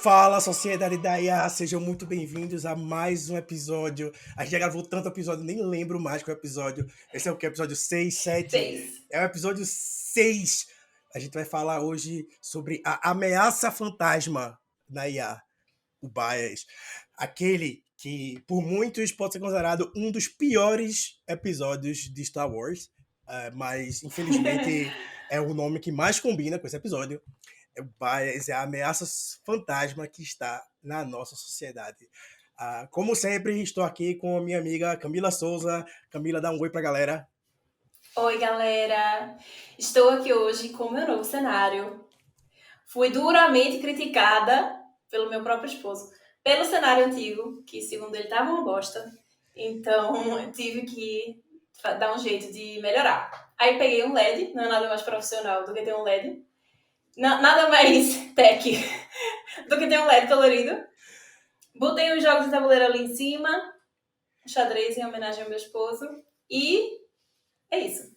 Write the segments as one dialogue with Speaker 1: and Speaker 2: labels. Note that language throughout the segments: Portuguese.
Speaker 1: Fala, sociedade da IA, sejam muito bem-vindos a mais um episódio. A gente já gravou tanto episódio, nem lembro mais qual é o episódio. Esse é o que? Episódio 6, 7?
Speaker 2: 6.
Speaker 1: É o episódio 6. A gente vai falar hoje sobre a ameaça fantasma na IA, o bias. Aquele que, por muitos, pode ser considerado um dos piores episódios de Star Wars, mas, infelizmente, é o nome que mais combina com esse episódio. O bias é a ameaça fantasma que está na nossa sociedade. Como sempre, estou aqui com a minha amiga Camila Souza. Camila, dá um oi pra galera.
Speaker 2: Oi, galera! Estou aqui hoje com o meu novo cenário. Fui duramente criticada pelo meu próprio esposo pelo cenário antigo, que segundo ele estava uma bosta. Então, eu tive que dar um jeito de melhorar. Aí peguei um LED, não é nada mais profissional do que ter um LED. Nada mais tech do que ter um LED colorido. Botei os jogos de tabuleiro ali em cima, xadrez em homenagem ao meu esposo. E é isso.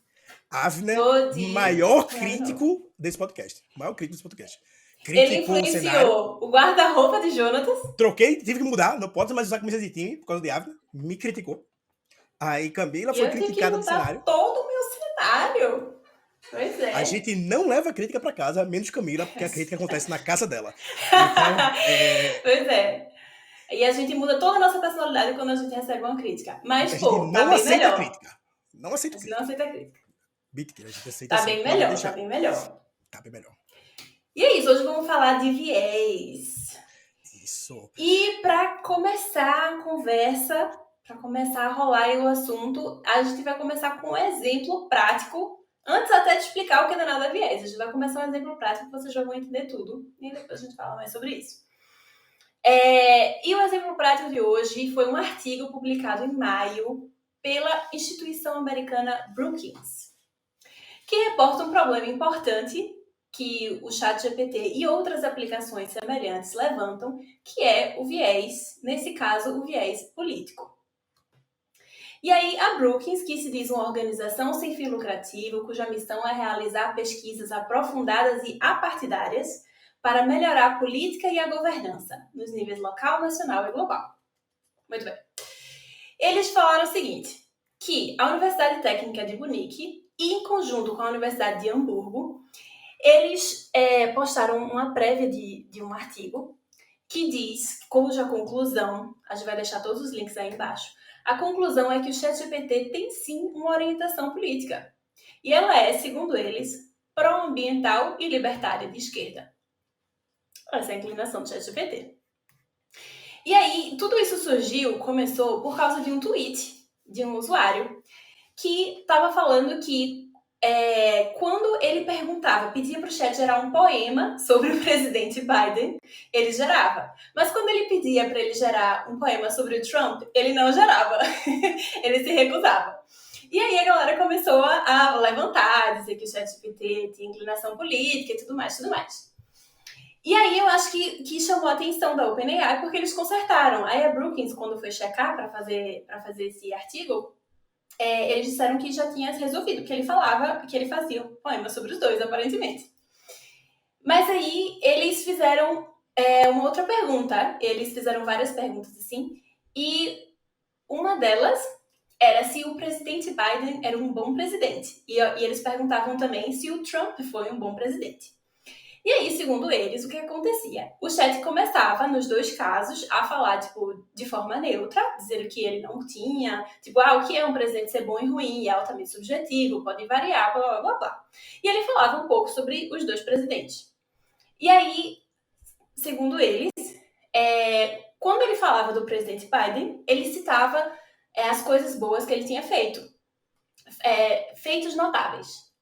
Speaker 1: Avner,
Speaker 2: Tô
Speaker 1: maior crítico desse podcast. Maior crítico desse podcast.
Speaker 2: Ele
Speaker 1: Criticou o cenário.
Speaker 2: influenciou o guarda-roupa de Jonatas.
Speaker 1: Troquei, tive que mudar. Não pode mais usar camisa de time por causa de Avner. Me criticou. Aí Camila
Speaker 2: E
Speaker 1: foi
Speaker 2: eu tive que
Speaker 1: criticada do
Speaker 2: mudar
Speaker 1: cenário.
Speaker 2: todo o meu cenário. Pois é.
Speaker 1: A gente não leva a crítica pra casa, menos Camila, porque a crítica acontece na casa dela. Então,
Speaker 2: Pois é. E a gente muda toda a nossa personalidade quando a gente recebe uma crítica. Mas,
Speaker 1: a gente
Speaker 2: pô, tá
Speaker 1: não
Speaker 2: bem
Speaker 1: aceita a
Speaker 2: melhor.
Speaker 1: crítica. Não aceita
Speaker 2: A gente
Speaker 1: crítica.
Speaker 2: não aceita crítica.
Speaker 1: Mentira, a gente aceita
Speaker 2: Tá
Speaker 1: sim.
Speaker 2: bem
Speaker 1: Pode
Speaker 2: melhor,
Speaker 1: deixar.
Speaker 2: tá bem melhor.
Speaker 1: Tá bem melhor.
Speaker 2: E é isso, hoje vamos falar de viés.
Speaker 1: Isso.
Speaker 2: E pra começar a conversa, pra começar a rolar aí o assunto, a gente vai começar com um exemplo prático. Antes até de explicar o que é danado viés, a gente vai começar um exemplo prático que vocês já vão entender tudo. E depois a gente fala mais sobre isso. E o exemplo prático de hoje foi um artigo publicado em maio pela instituição americana Brookings, que reporta um problema importante que o ChatGPT e outras aplicações semelhantes levantam, que é o viés, nesse caso, o viés político. E aí, a Brookings, que se diz uma organização sem fim lucrativo, cuja missão é realizar pesquisas aprofundadas e apartidárias para melhorar a política e a governança, nos níveis local, nacional e global. Muito bem. Eles falaram o seguinte, que a Universidade Técnica de Munique, e em conjunto com a Universidade de Hamburgo, eles postaram uma prévia de um artigo que diz, cuja conclusão, a gente vai deixar todos os links aí embaixo, a conclusão é que o ChatGPT tem sim uma orientação política. E ela é, segundo eles, pró-ambiental e libertária de esquerda. Essa é a inclinação do ChatGPT. E aí, tudo isso começou por causa de um tweet de um usuário que estava falando que quando ele pedia para o chat gerar um poema sobre o presidente Biden, ele gerava. Mas quando ele pedia para ele gerar um poema sobre o Trump, ele não gerava. Ele se recusava. E aí a galera começou a levantar, dizer que o ChatGPT tinha inclinação política e tudo mais, tudo mais. E aí eu acho que chamou a atenção da OpenAI porque eles consertaram. Aí a Brookings, quando foi checar para fazer esse artigo, eles disseram que já tinha resolvido, que ele falava, que ele fazia um poema sobre os dois, aparentemente. Mas aí eles fizeram uma outra pergunta. Eles fizeram várias perguntas assim. E uma delas era se o presidente Biden era um bom presidente. E eles perguntavam também se o Trump foi um bom presidente. E aí, segundo eles, o que acontecia? O chat começava, nos dois casos, a falar, tipo, de forma neutra, dizendo que ele não tinha, tipo, o que é um presidente ser bom e ruim, é altamente subjetivo, pode variar, blá, blá, blá, blá. E ele falava um pouco sobre os dois presidentes. E aí, segundo eles, quando ele falava do presidente Biden, ele citava as coisas boas que ele tinha feito. Feitos notáveis.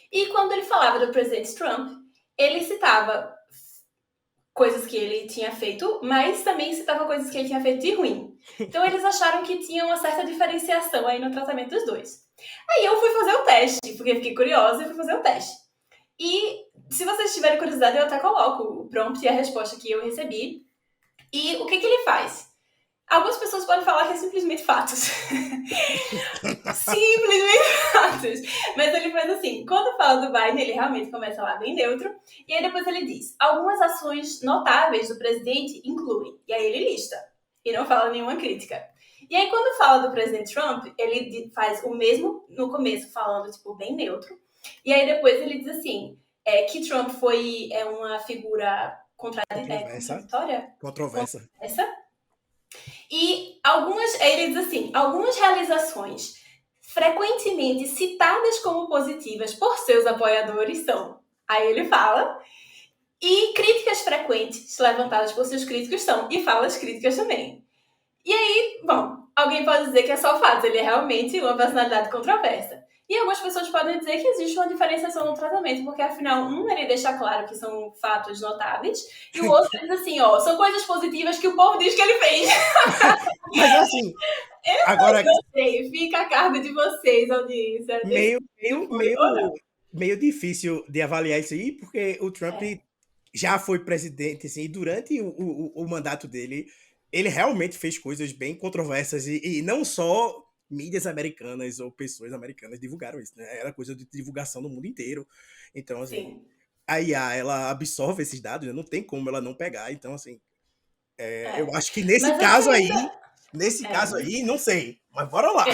Speaker 2: E quando ele falava do presidente Trump, ele citava coisas que ele tinha feito, mas também citava coisas que ele tinha feito de ruim. Então eles acharam que tinha uma certa diferenciação aí no tratamento dos dois. Aí eu fui fazer o teste, porque fiquei curiosa e fui fazer o teste. E se vocês tiverem curiosidade, eu até coloco o prompt e a resposta que eu recebi. E o que ele faz? Algumas pessoas podem falar que é simplesmente fatos. Simplesmente fatos. Mas ele faz assim, quando fala do Biden, ele realmente começa lá bem neutro, e aí depois ele diz, algumas ações notáveis do presidente incluem, e aí ele lista, e não fala nenhuma crítica. E aí quando fala do presidente Trump, ele faz o mesmo no começo, falando tipo bem neutro, e aí depois ele diz assim, que Trump foi uma figura contraditória?
Speaker 1: Controversa.
Speaker 2: E ele diz assim, algumas realizações frequentemente citadas como positivas por seus apoiadores são, aí ele fala, e críticas frequentes levantadas por seus críticos são, e fala as críticas também. E aí, bom, alguém pode dizer que é só fato, ele é realmente uma personalidade controversa. E algumas pessoas podem dizer que existe uma diferenciação no tratamento, porque afinal, ele deixa claro que são fatos notáveis, e o outro diz assim, são coisas positivas que o povo diz que ele fez.
Speaker 1: Mas assim, agora
Speaker 2: Gostei, fica a cargo de vocês, audiência.
Speaker 1: meio difícil de avaliar isso aí, porque o Trump já foi presidente, assim, e durante o mandato dele, ele realmente fez coisas bem controversas, e não só mídias americanas ou pessoas americanas divulgaram isso, né? Era coisa de divulgação no mundo inteiro. Então, assim,
Speaker 2: Sim.
Speaker 1: a IA, ela absorve esses dados, né? Não tem como ela não pegar. Então, assim, eu acho que
Speaker 2: Mas essa ainda...
Speaker 1: nesse caso aí, não sei, mas bora lá.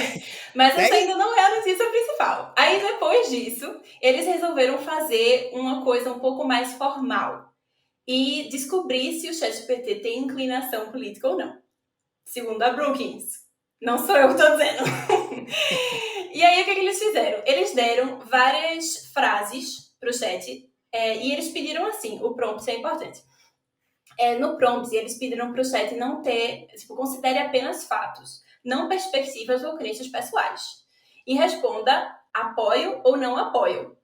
Speaker 2: Mas essa ainda não é a notícia principal. Aí depois disso, eles resolveram fazer uma coisa um pouco mais formal e descobrir se o ChatGPT tem inclinação política ou não. Segundo a Brookings. Não sou eu que estou dizendo. E aí, o que eles fizeram? Eles deram várias frases para o chat e eles pediram assim, o prompt é importante. No prompt, eles pediram para o chat não ter, considere apenas fatos, não perspectivas ou crenças pessoais. E responda apoio ou não apoio.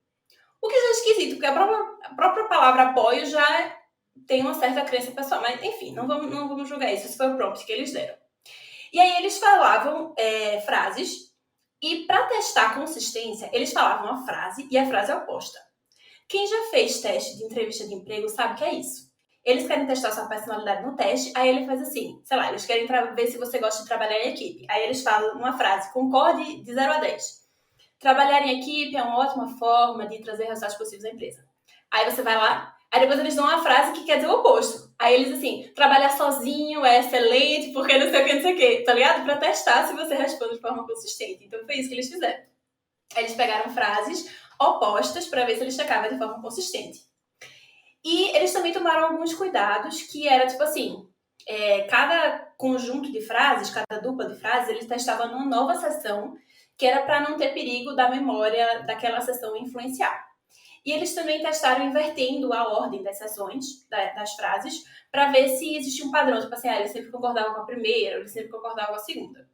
Speaker 2: O que já é esquisito, porque a própria palavra apoio já tem uma certa crença pessoal. Mas, enfim, não vamos julgar isso. Esse foi o prompt que eles deram. E aí eles falavam frases, e para testar a consistência, eles falavam a frase e a frase oposta. Quem já fez teste de entrevista de emprego sabe que é isso. Eles querem testar sua personalidade no teste, aí ele faz assim, sei lá, eles querem ver se você gosta de trabalhar em equipe. Aí eles falam uma frase, concorde de 0 a 10. Trabalhar em equipe é uma ótima forma de trazer resultados possíveis à empresa. Aí você vai lá, aí depois eles dão uma frase que quer dizer o oposto. Aí eles assim, trabalhar sozinho é excelente, porque não sei o que, não sei o que, tá ligado? Pra testar se você responde de forma consistente. Então foi isso que eles fizeram. Aí eles pegaram frases opostas para ver se eles checavam de forma consistente. E eles também tomaram alguns cuidados, que era tipo assim, cada conjunto de frases, cada dupla de frases, eles testavam numa nova sessão, que era para não ter perigo da memória daquela sessão influenciar. E eles também testaram invertendo a ordem das sessões, das frases, para ver se existia um padrão, tipo assim, eles sempre concordavam com a primeira, eles sempre concordavam com a segunda.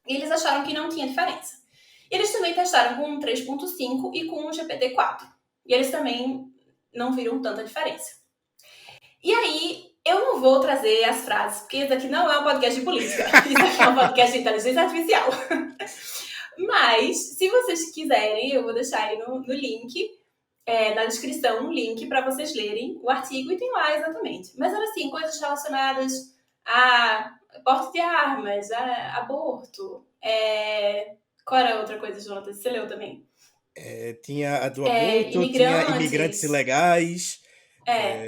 Speaker 2: E eles acharam que não tinha diferença. Eles também testaram com um 3.5 e com um GPT-4. E eles também não viram tanta diferença. E aí, eu não vou trazer as frases, porque isso aqui não é um podcast de política. Isso aqui é um podcast de inteligência artificial. Mas, se vocês quiserem, eu vou deixar aí no link, na descrição, um link para vocês lerem o artigo e tem lá exatamente. Mas era assim, coisas relacionadas a porte de armas, a aborto, qual era a outra coisa, Jonathan? Você leu também?
Speaker 1: Tinha a do aborto, tinha imigrantes ilegais,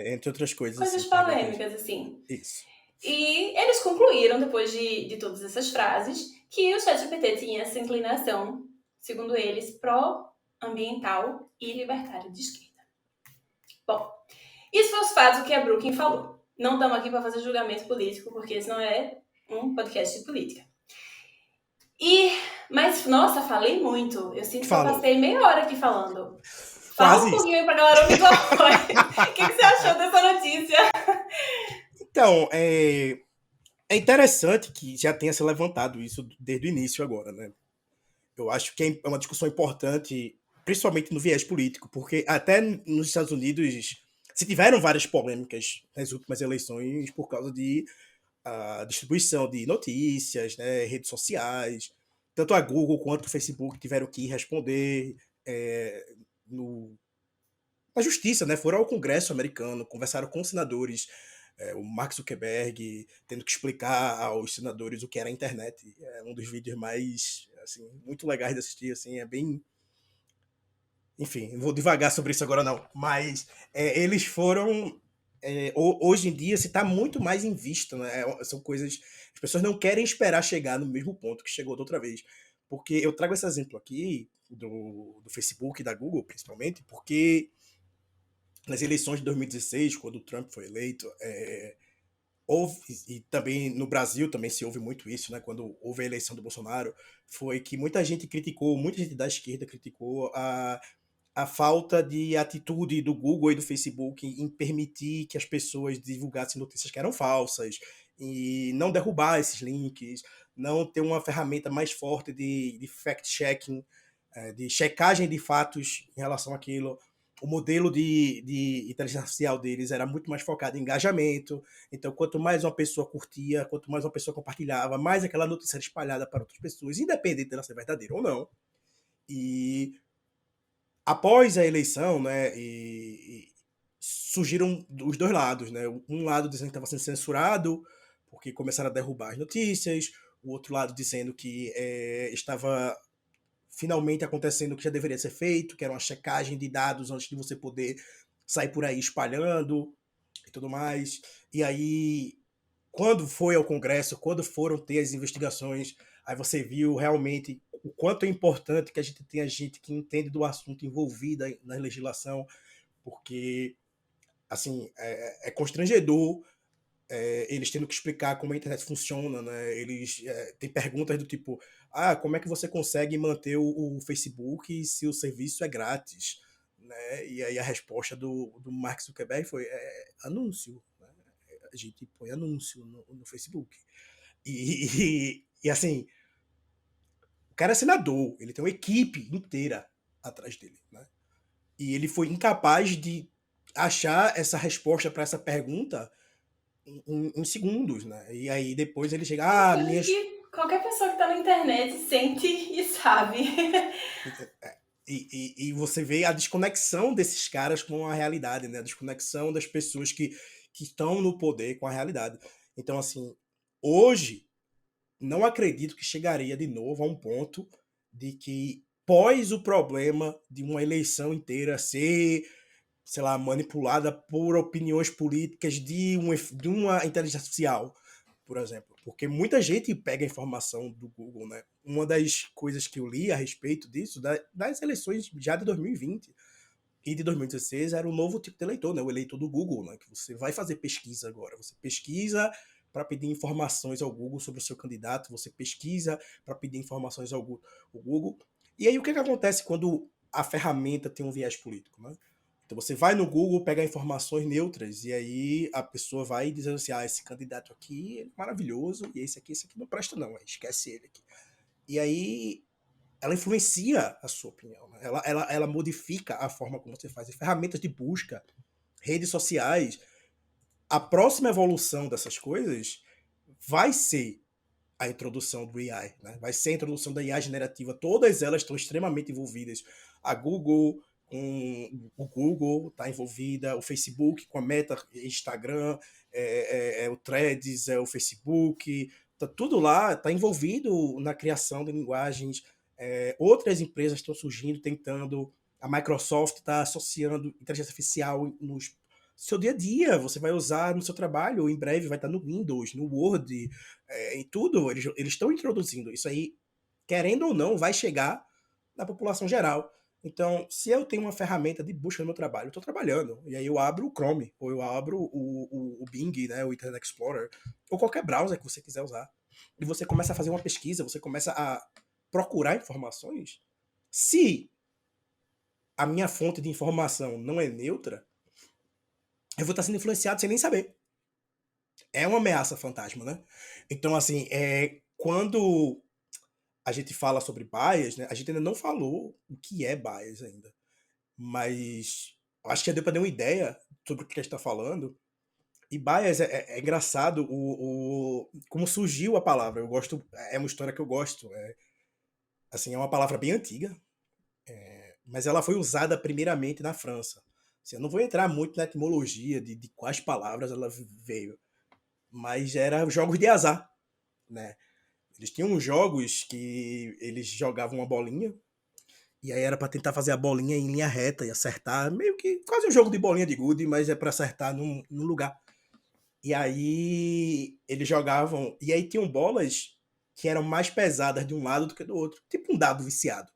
Speaker 1: entre outras coisas.
Speaker 2: Coisas
Speaker 1: Assim,
Speaker 2: polêmicas, assim.
Speaker 1: Isso.
Speaker 2: E eles concluíram, depois de todas essas frases, que o ChatGPT tinha essa inclinação, segundo eles, pró-ambiental e libertário de esquerda. Bom, isso foi os fatos que a Brooklyn falou. Não estamos aqui para fazer julgamento político, porque esse não é um podcast de política. Mas, nossa, falei muito. Eu sinto que eu passei meia hora aqui falando. Fala um pouquinho aí pra galera ouvir tua voz. O que você achou dessa notícia?
Speaker 1: Então, é interessante que já tenha se levantado isso desde o início agora, né? Eu acho que é uma discussão importante, principalmente no viés político, porque até nos Estados Unidos se tiveram várias polêmicas nas últimas eleições por causa de distribuição de notícias, né, redes sociais. Tanto a Google quanto o Facebook tiveram que responder na justiça, né? Foram ao Congresso americano, conversaram com senadores o Mark Zuckerberg tendo que explicar aos senadores o que era a internet. É um dos vídeos mais, assim, muito legais de assistir, assim, é bem... Enfim, não vou devagar sobre isso agora não, mas eles foram... hoje em dia se está muito mais em vista, né? São coisas... As pessoas não querem esperar chegar no mesmo ponto que chegou da outra vez. Porque eu trago esse exemplo aqui do Facebook e da Google, principalmente, porque nas eleições de 2016, quando o Trump foi eleito, houve, e também no Brasil também se ouve muito isso, né? Quando houve a eleição do Bolsonaro, foi que muita gente criticou, muita gente da esquerda criticou a falta de atitude do Google e do Facebook em permitir que as pessoas divulgassem notícias que eram falsas e não derrubar esses links, não ter uma ferramenta mais forte de fact-checking, de checagem de fatos em relação àquilo. O modelo de inteligência artificial deles era muito mais focado em engajamento. Então, quanto mais uma pessoa curtia, quanto mais uma pessoa compartilhava, mais aquela notícia era espalhada para outras pessoas, independente dela ser verdadeira ou não. E após a eleição, né, surgiram os dois lados, né? Um lado dizendo que estava sendo censurado porque começaram a derrubar as notícias, o outro lado dizendo que estava finalmente acontecendo o que já deveria ser feito, que era uma checagem de dados antes de você poder sair por aí espalhando e tudo mais. E aí, quando foi ao Congresso, quando foram ter as investigações, aí você viu realmente o quanto é importante que a gente tenha gente que entende do assunto envolvida na legislação, porque assim é constrangedor eles tendo que explicar como a internet funciona, né? Eles têm perguntas do tipo, como é que você consegue manter o Facebook se o serviço é grátis? Né? E aí a resposta do Mark Zuckerberg foi anúncio. Né? A gente põe anúncio no Facebook. E assim, o cara é senador, ele tem uma equipe inteira atrás dele. Né? E ele foi incapaz de achar essa resposta para essa pergunta em segundos, né? E aí depois ele chega,
Speaker 2: Coisa que qualquer pessoa que tá na internet sente e sabe.
Speaker 1: E você vê a desconexão desses caras com a realidade, né? A desconexão das pessoas que estão no poder com a realidade. Então, assim, hoje, não acredito que chegaria de novo a um ponto de que, pós o problema de uma eleição inteira ser, sei lá, manipulada por opiniões políticas de uma inteligência artificial, por exemplo. Porque muita gente pega a informação do Google, né? Uma das coisas que eu li a respeito disso, das eleições já de 2020 e de 2016, era o novo tipo de eleitor, né? O eleitor do Google, né? Que você vai fazer pesquisa agora. Você pesquisa para pedir informações ao Google sobre o seu candidato, você pesquisa para pedir informações ao Google. E aí o que acontece quando a ferramenta tem um viés político, né? Então você vai no Google, pega informações neutras, e aí a pessoa vai dizendo assim, esse candidato aqui é maravilhoso, e esse aqui não presta não, esquece ele aqui. E aí ela influencia a sua opinião, né? Ela modifica a forma como você faz. As ferramentas de busca, redes sociais, a próxima evolução dessas coisas vai ser a introdução do AI, né? Vai ser a introdução da IA generativa. Todas elas estão extremamente envolvidas. A Google com o Google está envolvida, o Facebook com a Meta, Instagram, o Threads, o Facebook, tá tudo lá, está envolvido na criação de linguagens. Outras empresas estão surgindo, tentando. A Microsoft está associando inteligência artificial nos seu dia a dia, você vai usar no seu trabalho, em breve vai estar no Windows, no Word, em tudo, eles estão introduzindo. Isso aí, querendo ou não, vai chegar na população geral. Então, se eu tenho uma ferramenta de busca no meu trabalho, eu estou trabalhando, e aí eu abro o Chrome, ou eu abro o Bing, né, o Internet Explorer, ou qualquer browser que você quiser usar, e você começa a fazer uma pesquisa, você começa a procurar informações. Se a minha fonte de informação não é neutra, eu vou estar sendo influenciado sem nem saber. É uma ameaça fantasma, né? Então, assim, quando a gente fala sobre bias, né? A gente ainda não falou o que é bias ainda. Mas eu acho que já deu para ter uma ideia sobre o que a gente está falando. E bias é engraçado como surgiu a palavra. Eu gosto, é uma história que eu gosto. Assim, é uma palavra bem antiga, mas ela foi usada primeiramente na França. Assim, eu não vou entrar muito na etimologia de quais palavras ela veio, mas era jogos de azar, né? Eles tinham uns jogos que eles jogavam uma bolinha, e aí era pra tentar fazer a bolinha em linha reta e acertar, meio que quase um jogo de bolinha de gude, mas é pra acertar num lugar. E aí eles jogavam, e aí tinham bolas que eram mais pesadas de um lado do que do outro, tipo um dado viciado.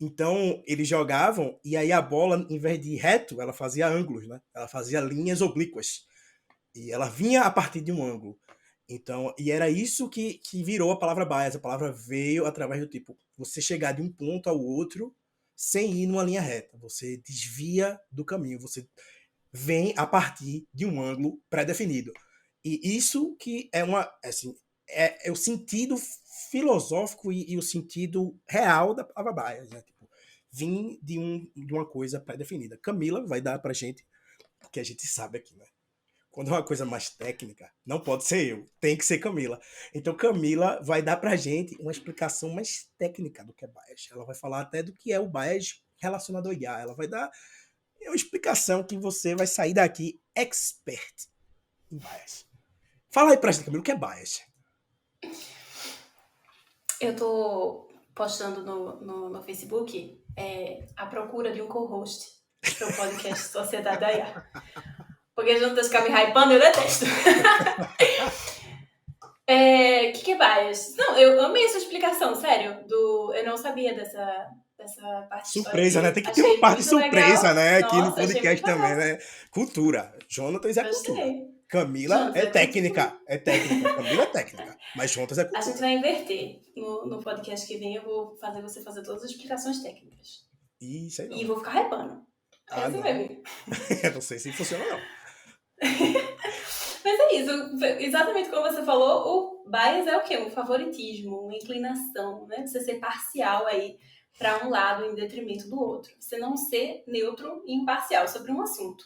Speaker 1: Então eles jogavam, e aí a bola, em vez de ir reto, ela fazia ângulos, né? Ela fazia linhas oblíquas. E ela vinha a partir de um ângulo. Então, e era isso que virou a palavra bias. A palavra veio através do tipo, você chegar de um ponto ao outro sem ir numa linha reta. Você desvia do caminho, você vem a partir de um ângulo pré-definido. E isso que é uma, assim, é o sentido filosófico e o sentido real da palavra bias, né? Tipo, vim de uma coisa pré-definida. Camila vai dar pra gente, porque a gente sabe aqui, né? Quando é uma coisa mais técnica, não pode ser eu, tem que ser Camila. Então Camila vai dar pra gente uma explicação mais técnica do que é bias. Ela vai falar até do que é o bias relacionado ao IA. Ela vai dar uma explicação que você vai sair daqui expert em bias. Fala aí pra gente, Camila, o que é bias?
Speaker 2: Eu tô postando no Facebook a procura de um co-host para o podcast Sociedade da IA. Porque juntas ficar me hypando, eu detesto. Que é bias? Não, eu amei sua explicação, sério. Eu não sabia dessa parte
Speaker 1: Surpresa, né?
Speaker 2: histórica.
Speaker 1: Tem que ter
Speaker 2: Achei
Speaker 1: uma parte
Speaker 2: muito
Speaker 1: surpresa,
Speaker 2: legal.
Speaker 1: né? Aqui no
Speaker 2: Nossa, achei muito
Speaker 1: podcast também,
Speaker 2: legal.
Speaker 1: né? Cultura. Jonatas é cultura.
Speaker 2: Gostei.
Speaker 1: Camila
Speaker 2: Juntas
Speaker 1: é
Speaker 2: é cultura.
Speaker 1: técnica. É técnica. Camila é técnica. Mas juntas é
Speaker 2: A gente
Speaker 1: cultura.
Speaker 2: vai inverter. No podcast que vem, eu vou fazer você fazer todas as explicações técnicas.
Speaker 1: Isso aí
Speaker 2: E
Speaker 1: não.
Speaker 2: vou ficar hypando.
Speaker 1: Ah,
Speaker 2: Essa vai
Speaker 1: não.
Speaker 2: vir.
Speaker 1: Eu não sei se funciona, não.
Speaker 2: Mas é isso, exatamente como você falou, o bias é o quê? Um favoritismo, uma inclinação, né? Você ser parcial aí para um lado em detrimento do outro. Você não ser neutro e imparcial sobre um assunto.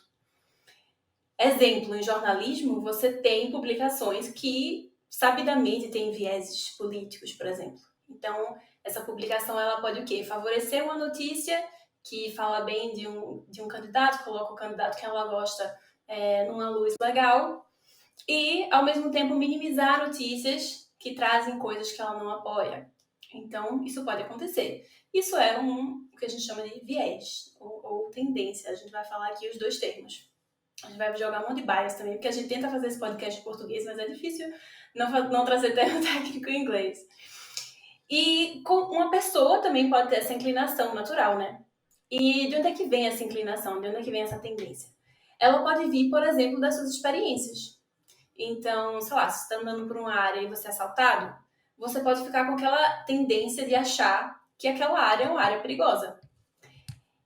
Speaker 2: Exemplo, em jornalismo, você tem publicações que sabidamente têm vieses políticos, por exemplo. Então, essa publicação ela pode o quê? Favorecer uma notícia que fala bem de um candidato, coloca o candidato que ela gosta numa luz legal, e, ao mesmo tempo, minimizar notícias que trazem coisas que ela não apoia. Então, isso pode acontecer. Isso é o que a gente chama de viés, ou tendência. A gente vai falar aqui os dois termos. A gente vai jogar um monte de bias também, porque a gente tenta fazer esse podcast em português, mas é difícil não trazer termo técnico em inglês. E uma pessoa também pode ter essa inclinação natural, né? E de onde é que vem essa inclinação? De onde é que vem essa tendência? Ela pode vir, por exemplo, das suas experiências. Então, sei lá, se você está andando por uma área e você é assaltado, você pode ficar com aquela tendência de achar que aquela área é uma área perigosa.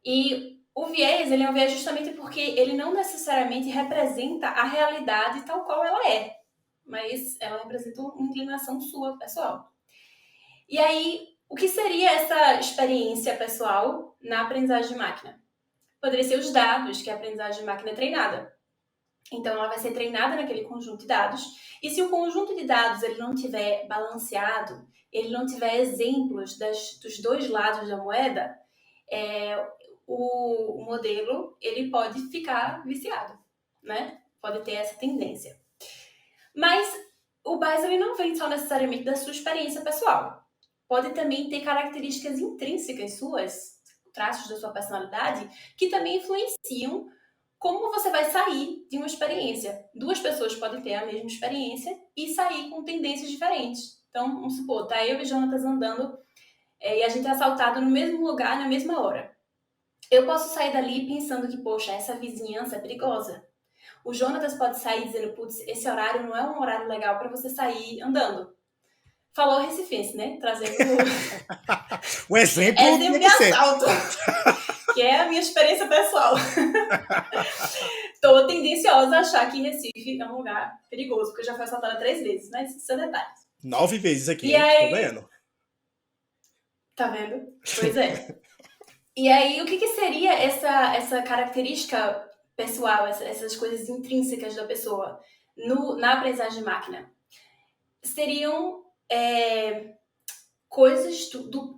Speaker 2: E o viés, ele é um viés justamente porque ele não necessariamente representa a realidade tal qual ela é, mas ela representa uma inclinação sua, pessoal. E aí, o que seria essa experiência pessoal na aprendizagem de máquina? Poderia ser os dados que a aprendizagem de máquina é treinada. Então, ela vai ser treinada naquele conjunto de dados. E se o conjunto de dados ele não tiver balanceado, ele não tiver exemplos dos dois lados da moeda, o modelo ele pode ficar viciado, né? Pode ter essa tendência. Mas o bias ele não vem só necessariamente da sua experiência pessoal. Pode também ter características intrínsecas suas, traços da sua personalidade, que também influenciam como você vai sair de uma experiência. Duas pessoas podem ter a mesma experiência e sair com tendências diferentes. Então, vamos supor, tá eu e Jonatas andando e a gente é assaltado no mesmo lugar, na mesma hora. Eu posso sair dali pensando que, poxa, essa vizinhança é perigosa. O Jonatas pode sair dizendo, putz, esse horário não é um horário legal para você sair andando. Falou recifense, né? Trazendo
Speaker 1: O exemplo
Speaker 2: exemplo
Speaker 1: tinha
Speaker 2: de
Speaker 1: que ser.
Speaker 2: assalto, que é a minha experiência pessoal. Tô tendenciosa a achar que Recife é um lugar perigoso, porque eu já fui assaltada 3 vezes, mas isso é detalhe.
Speaker 1: 9 vezes aqui,
Speaker 2: E
Speaker 1: hein? Tô
Speaker 2: aí,
Speaker 1: ganhando.
Speaker 2: tá vendo? Pois é. E aí, o que seria essa característica pessoal, essas coisas intrínsecas da pessoa na aprendizagem de máquina? Seriam coisas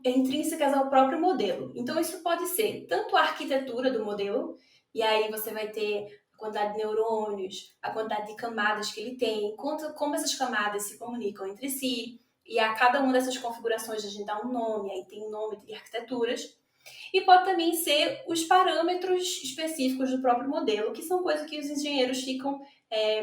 Speaker 2: intrínsecas ao próprio modelo. Então, isso pode ser tanto a arquitetura do modelo, E aí você vai ter a quantidade de neurônios, a quantidade de camadas que ele tem, como essas camadas se comunicam entre si. E a cada uma dessas configurações a gente dá um nome, aí tem nome de arquiteturas. E pode também ser os parâmetros específicos do próprio modelo, que são coisas que os engenheiros ficam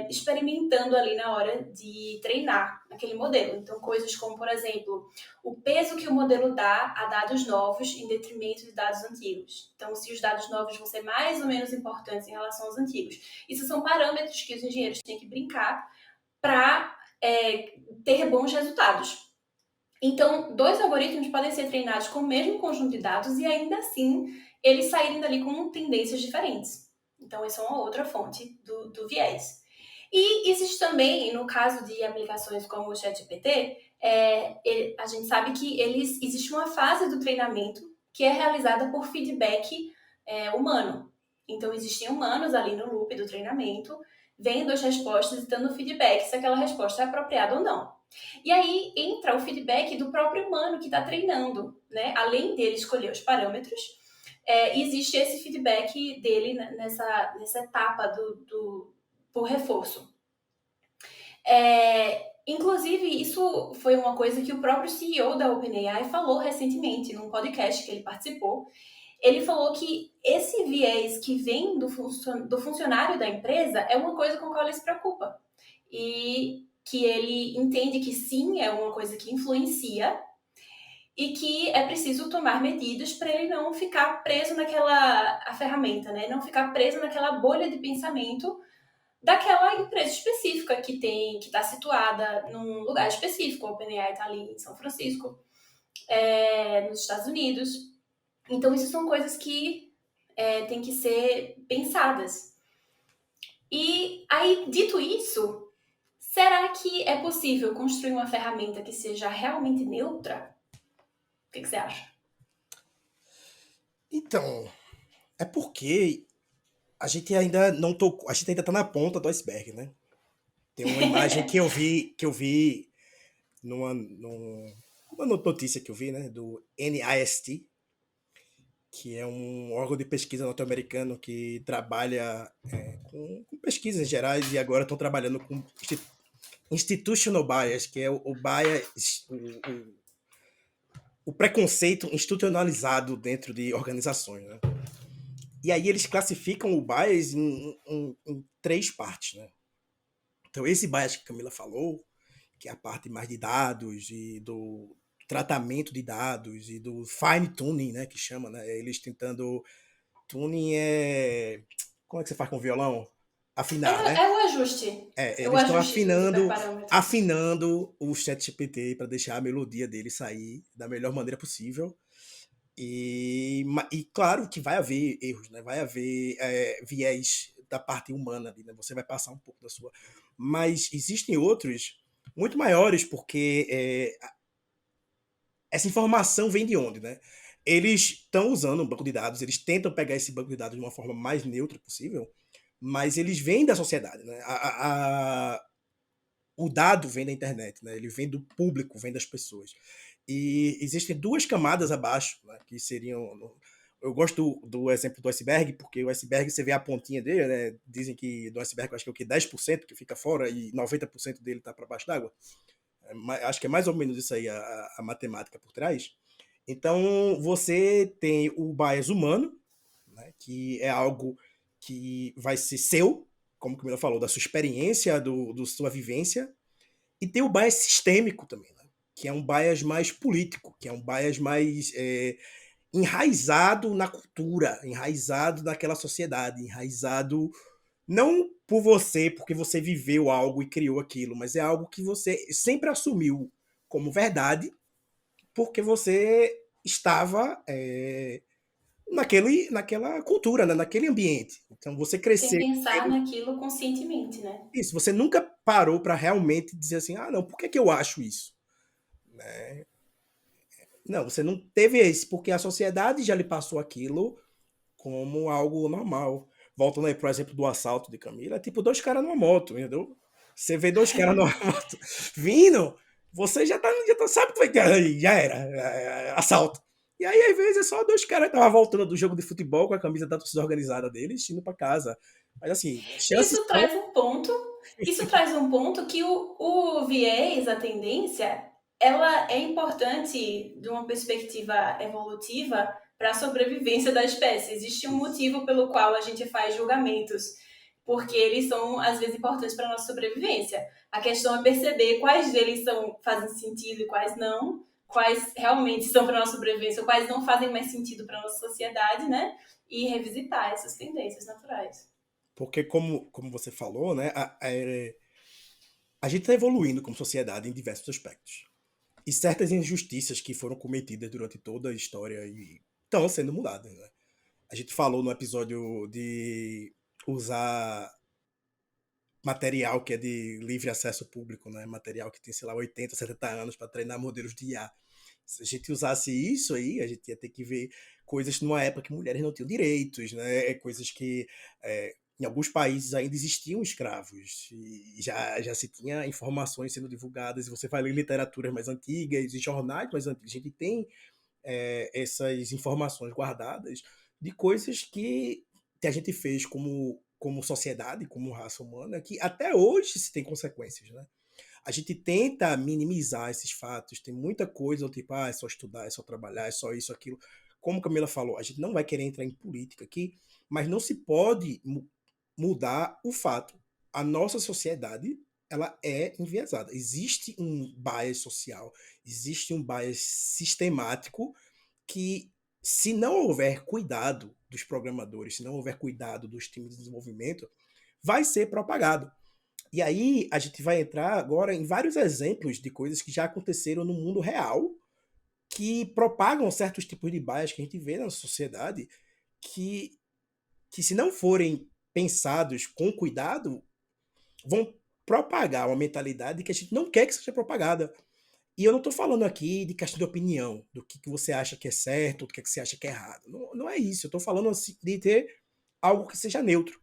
Speaker 2: experimentando ali na hora de treinar aquele modelo. Então, coisas como, por exemplo, o peso que o modelo dá a dados novos em detrimento de dados antigos. Então, se os dados novos vão ser mais ou menos importantes em relação aos antigos. Isso são parâmetros que os engenheiros têm que brincar para ter bons resultados. Então, dois algoritmos podem ser treinados com o mesmo conjunto de dados e ainda assim eles saírem dali com tendências diferentes. Então, essa é uma outra fonte do viés. E existe também, no caso de aplicações como o ChatGPT, a gente sabe que existe uma fase do treinamento que é realizada por feedback humano. Então, existem humanos ali no loop do treinamento, vendo as respostas e dando feedback se aquela resposta é apropriada ou não. E aí entra o feedback do próprio humano que está treinando, né? Além dele escolher os parâmetros, existe esse feedback dele nessa etapa por reforço. Inclusive, isso foi uma coisa que o próprio CEO da OpenAI falou recentemente num podcast que ele participou. Ele falou que esse viés que vem do funcionário da empresa é uma coisa com a qual ele se preocupa. E que ele entende que sim, é uma coisa que influencia e que é preciso tomar medidas para ele não ficar preso a ferramenta, né? Não ficar preso naquela bolha de pensamento daquela empresa específica que está situada num lugar específico. A OpenAI está ali em São Francisco, nos Estados Unidos. Então, isso são coisas que têm que ser pensadas. E aí, dito isso, será que é possível construir uma ferramenta que seja realmente neutra? O que você acha?
Speaker 1: Então, é porque a gente ainda não tocou, a gente ainda tá na ponta do iceberg, né? Tem uma imagem que eu vi numa notícia que eu vi, né, do NIST, que é um órgão de pesquisa norte-americano que trabalha com pesquisas gerais e agora estão trabalhando com institutional bias, que é o bias, o preconceito institucionalizado dentro de organizações, né? E aí eles classificam o bias em três partes, né? Então esse bias que a Camila falou, que é a parte mais de dados e do tratamento de dados e do fine tuning, né, que chama, né? Eles tentando tuning como é que você faz com o violão? Afinar, né?
Speaker 2: É o ajuste. É o
Speaker 1: Eles estão
Speaker 2: ajuste dos hiperparâmetros.
Speaker 1: afinando o ChatGPT para deixar a melodia dele sair da melhor maneira possível. E claro que vai haver erros, né? Vai haver viés da parte humana ali, né? Você vai passar um pouco da sua. Mas existem outros muito maiores, porque essa informação vem de onde, né? Eles estão usando um banco de dados, eles tentam pegar esse banco de dados de uma forma mais neutra possível, mas eles vêm da sociedade, né? O dado vem da internet, né? Ele vem do público, vem das pessoas. E existem duas camadas abaixo, né? Que seriam. Eu gosto do exemplo do iceberg, porque o iceberg você vê a pontinha dele, né? Dizem que do iceberg acho que é o que 10% que fica fora e 90% dele está para baixo d'água. Acho que é mais ou menos isso aí a matemática por trás. Então você tem o bias humano, né? Que é algo que vai ser seu, como a Camila falou, da sua experiência, do sua vivência, e tem o bias sistêmico também, né? Que é um bias mais político, que é um bias mais enraizado na cultura, enraizado naquela sociedade, enraizado não por você, porque você viveu algo e criou aquilo, mas é algo que você sempre assumiu como verdade, porque você estava naquela cultura, né? Naquele ambiente. Então você
Speaker 2: Sem
Speaker 1: cresceu.
Speaker 2: pensar naquilo conscientemente, né?
Speaker 1: Isso, você nunca parou para realmente dizer assim, ah, não, por que eu acho isso? Né? Não, você não teve esse, porque a sociedade já lhe passou aquilo como algo normal. Voltando aí, por exemplo, do assalto de Camila, é tipo dois caras numa moto, entendeu? Você vê dois caras numa moto vindo, você já sabe que vai ter aí, já era, assalto. E aí, às vezes, é só dois caras que estavam voltando do jogo de futebol com a camisa da torcida organizada deles, indo pra casa. Mas assim, as chances
Speaker 2: Isso
Speaker 1: são.
Speaker 2: traz um ponto, isso traz um ponto que o viés, a tendência, ela é importante de uma perspectiva evolutiva para a sobrevivência da espécie. Existe um
Speaker 1: Isso.
Speaker 2: motivo pelo qual a gente faz julgamentos, porque eles são, às vezes, importantes para a nossa sobrevivência. A questão é perceber quais deles fazem sentido e quais não, quais realmente são para a nossa sobrevivência, quais não fazem mais sentido para a nossa sociedade, né? E revisitar essas tendências naturais.
Speaker 1: Porque, como você falou, né, a gente está evoluindo como sociedade em diversos aspectos. E certas injustiças que foram cometidas durante toda a história e estão sendo mudadas, né? A gente falou no episódio de usar material que é de livre acesso público, né? Material que tem, sei lá, 80, 70 anos para treinar modelos de IA. Se a gente usasse isso aí, a gente ia ter que ver coisas numa época que mulheres não tinham direitos, né? Coisas que em alguns países ainda existiam escravos e já se tinha informações sendo divulgadas. E você vai ler literaturas mais antigas e jornais mais antigos, a gente tem essas informações guardadas de coisas que a gente fez como sociedade, como raça humana, que até hoje se tem consequências, né? A gente tenta minimizar esses fatos, tem muita coisa, tipo, é só estudar, é só trabalhar, é só isso, aquilo. Como Camila falou, a gente não vai querer entrar em política aqui, mas não se pode mudar o fato. A nossa sociedade, ela é enviesada. Existe um bias social, existe um bias sistemático que, se não houver cuidado dos programadores, se não houver cuidado dos times de desenvolvimento, vai ser propagado. E aí a gente vai entrar agora em vários exemplos de coisas que já aconteceram no mundo real, que propagam certos tipos de bias que a gente vê na sociedade, que, que se não forem pensados com cuidado, vão propagar uma mentalidade que a gente não quer que seja propagada. E eu não estou falando aqui de questão de opinião, do que você acha que é certo, do que você acha que é errado. Não, não é isso. Eu estou falando assim, de ter algo que seja neutro.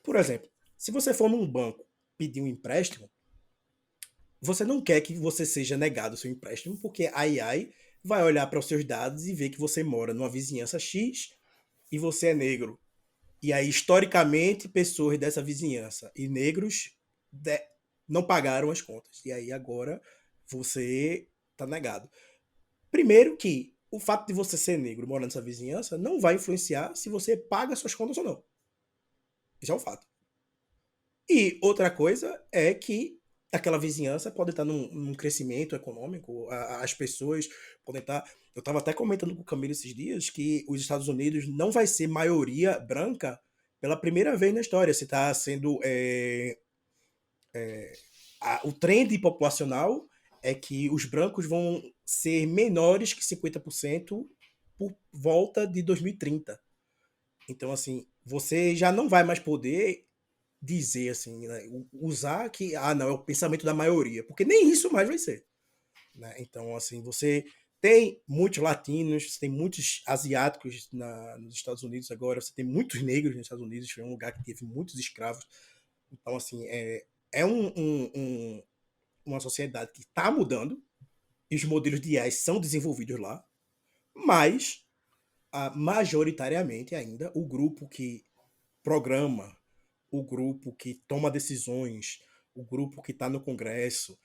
Speaker 1: Por exemplo, se você for num banco pedir um empréstimo, você não quer que você seja negado o seu empréstimo, porque a AI vai olhar para os seus dados e ver que você mora numa vizinhança X e você é negro. E aí, historicamente, pessoas dessa vizinhança e negros de- não pagaram as contas. E aí, agora, você está negado. Primeiro que o fato de você ser negro morando nessa vizinhança não vai influenciar se você paga suas contas ou não. Isso é um fato. E outra coisa é que aquela vizinhança pode estar num crescimento econômico, as pessoas podem estar. Eu estava até comentando com o Camilo esses dias que os Estados Unidos não vai ser maioria branca pela primeira vez na história. Se está sendo. O trend populacional é que os brancos vão ser menores que 50% por volta de 2030. Então, assim, você já não vai mais poder dizer assim, né, usar que não, é o pensamento da maioria, porque nem isso mais vai ser, né? Então, assim, você tem muitos latinos, você tem muitos asiáticos nos Estados Unidos agora, você tem muitos negros nos Estados Unidos, foi um lugar que teve muitos escravos. Então, assim, é uma sociedade que está mudando e os modelos de AI são desenvolvidos lá, mas majoritariamente ainda o grupo que programa, o grupo que toma decisões, o grupo que está no Congresso,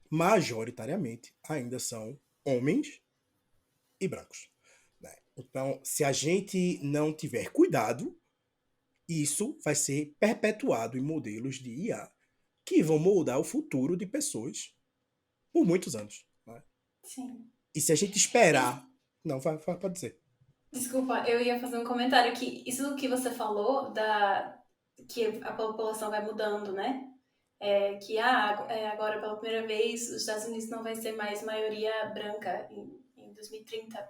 Speaker 1: majoritariamente ainda são homens e brancos, né? Então, se a gente não tiver cuidado, isso vai ser perpetuado em modelos de IA que vão moldar o futuro de pessoas por muitos anos, né?
Speaker 2: Sim.
Speaker 1: E se a gente
Speaker 2: Isso,
Speaker 1: esperar. Não, pode dizer.
Speaker 2: desculpa, eu ia fazer um comentário que isso que você falou da que a população vai mudando, né? Que agora pela primeira vez os Estados Unidos não vai ser mais maioria branca em 2030.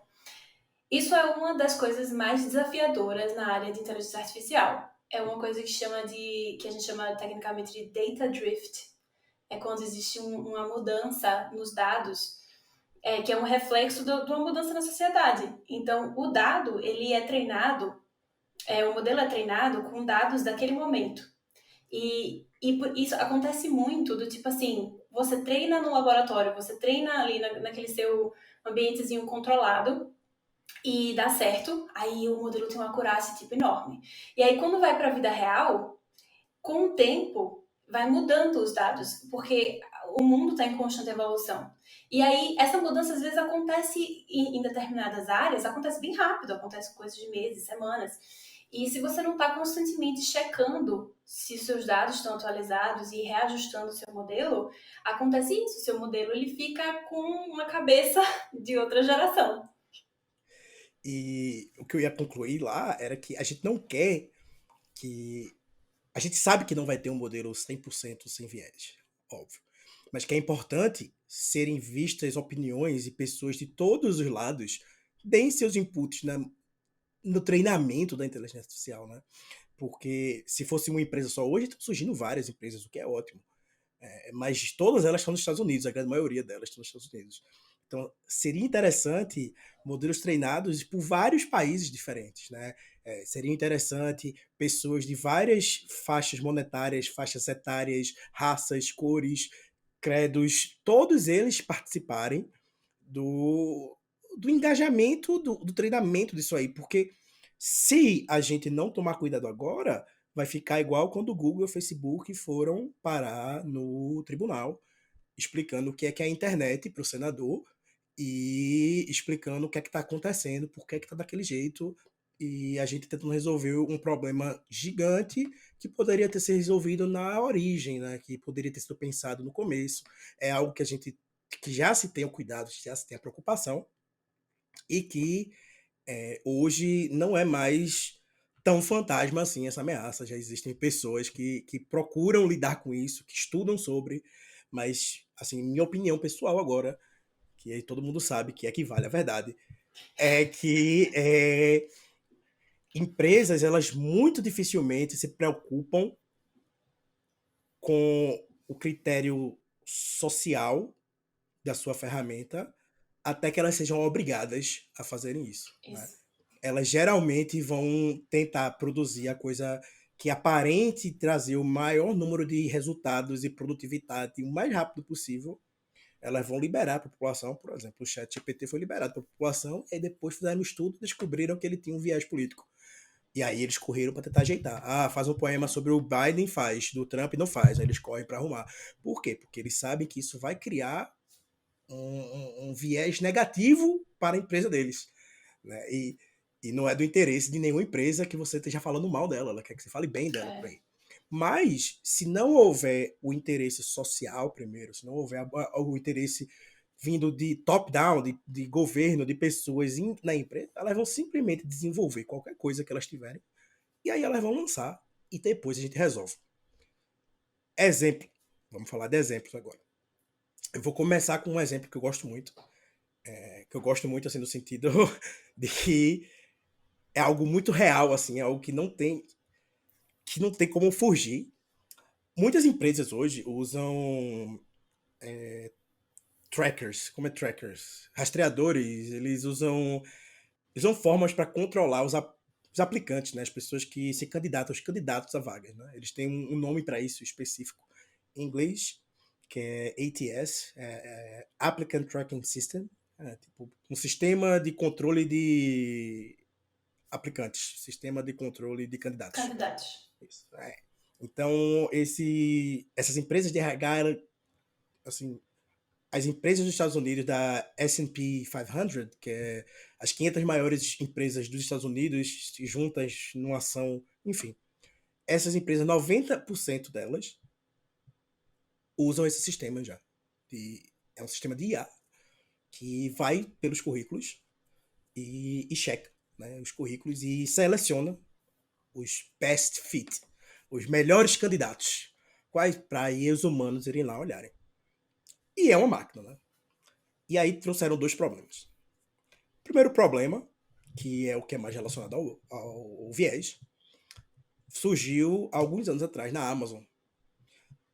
Speaker 2: Isso é uma das coisas mais desafiadoras na área de inteligência artificial. É uma coisa que a gente chama tecnicamente de data drift. É quando existe uma mudança nos dados, que é um reflexo de uma mudança na sociedade. Então, o dado, ele é treinado, o modelo é treinado com dados daquele momento. E isso acontece muito do tipo assim, você treina no laboratório, você treina ali naquele seu ambientezinho controlado, e dá certo, aí o modelo tem uma acurácia tipo enorme. E aí quando vai para a vida real, com o tempo vai mudando os dados, porque o mundo está em constante evolução. E aí essa mudança às vezes acontece em determinadas áreas, acontece bem rápido, acontece coisas de meses, semanas. E se você não está constantemente checando se seus dados estão atualizados e reajustando o seu modelo, acontece isso. O seu modelo ele fica com uma cabeça de outra geração.
Speaker 1: E o que eu ia concluir lá era que a gente não quer que. A gente sabe que não vai ter um modelo 100% sem viés, óbvio. Mas que é importante serem vistas opiniões e pessoas de todos os lados deem seus inputs no treinamento da inteligência artificial, né? Porque se fosse uma empresa só hoje, estão surgindo várias empresas, o que é ótimo. Mas todas elas estão nos Estados Unidos, a grande maioria delas estão nos Estados Unidos. Então, seria interessante modelos treinados por vários países diferentes, né? Seria interessante pessoas de várias faixas monetárias, faixas etárias, raças, cores, credos, todos eles participarem do, do engajamento, do treinamento disso aí, porque se a gente não tomar cuidado agora, vai ficar igual quando o Google e o Facebook foram parar no tribunal, explicando o que é a internet para o senador e explicando o que é que está acontecendo, por que é que está daquele jeito, e a gente tentando resolver um problema gigante que poderia ter sido resolvido na origem, né? Que poderia ter sido pensado no começo. É algo que a gente que já se tem o cuidado, já se tem a preocupação, e que hoje não é mais tão fantasma assim essa ameaça. Já existem pessoas que procuram lidar com isso, que estudam sobre, mas, assim, minha opinião pessoal agora, que aí todo mundo sabe que equivale à verdade, é que empresas, elas muito dificilmente se preocupam com o critério social da sua ferramenta até que elas sejam obrigadas a fazerem isso, né?
Speaker 2: Isso.
Speaker 1: Elas geralmente vão tentar produzir a coisa que aparente trazer o maior número de resultados e produtividade o mais rápido possível. Elas vão liberar para a população, por exemplo, o chat GPT foi liberado para a população e depois fizeram um estudo e descobriram que ele tinha um viés político. E aí eles correram para tentar ajeitar. Ah, faz um poema sobre o Biden, faz, do Trump não faz. Aí eles correm para arrumar. Por quê? Porque eles sabem que isso vai criar um viés negativo para a empresa deles, né? E não é do interesse de nenhuma empresa que você esteja falando mal dela, ela quer que você fale bem dela por
Speaker 2: É.
Speaker 1: aí. Mas, se não houver o interesse social primeiro, se não houver o interesse vindo de top-down, de governo, de pessoas na empresa, elas vão simplesmente desenvolver qualquer coisa que elas tiverem, e aí elas vão lançar, e depois a gente resolve. Exemplo. Vamos falar de exemplos agora. Eu vou começar com um exemplo que eu gosto muito, que eu gosto muito, assim, no sentido de que é algo muito real, assim, é algo que não tem como fugir. Muitas empresas hoje usam trackers, como é trackers? Rastreadores, eles usam formas para controlar os aplicantes, né? As pessoas que se candidatam, os candidatos a vagas, né? Eles têm um nome para isso específico em inglês, que é ATS, Applicant Tracking System, tipo um sistema de controle de aplicantes, sistema de controle de candidatos.
Speaker 2: Candidatos.
Speaker 1: Isso, Então, essas empresas de RH, assim, as empresas dos Estados Unidos da S&P 500, que é as 500 maiores empresas dos Estados Unidos juntas numa ação, enfim. Essas empresas, 90% delas usam esse sistema já. É um sistema de IA que vai pelos currículos e checa, né, os currículos e seleciona os best fit, os melhores candidatos, quais para aí os humanos irem lá olharem. E é uma máquina, né? E aí trouxeram dois problemas. Primeiro problema, que é o que é mais relacionado ao viés, surgiu alguns anos atrás na Amazon.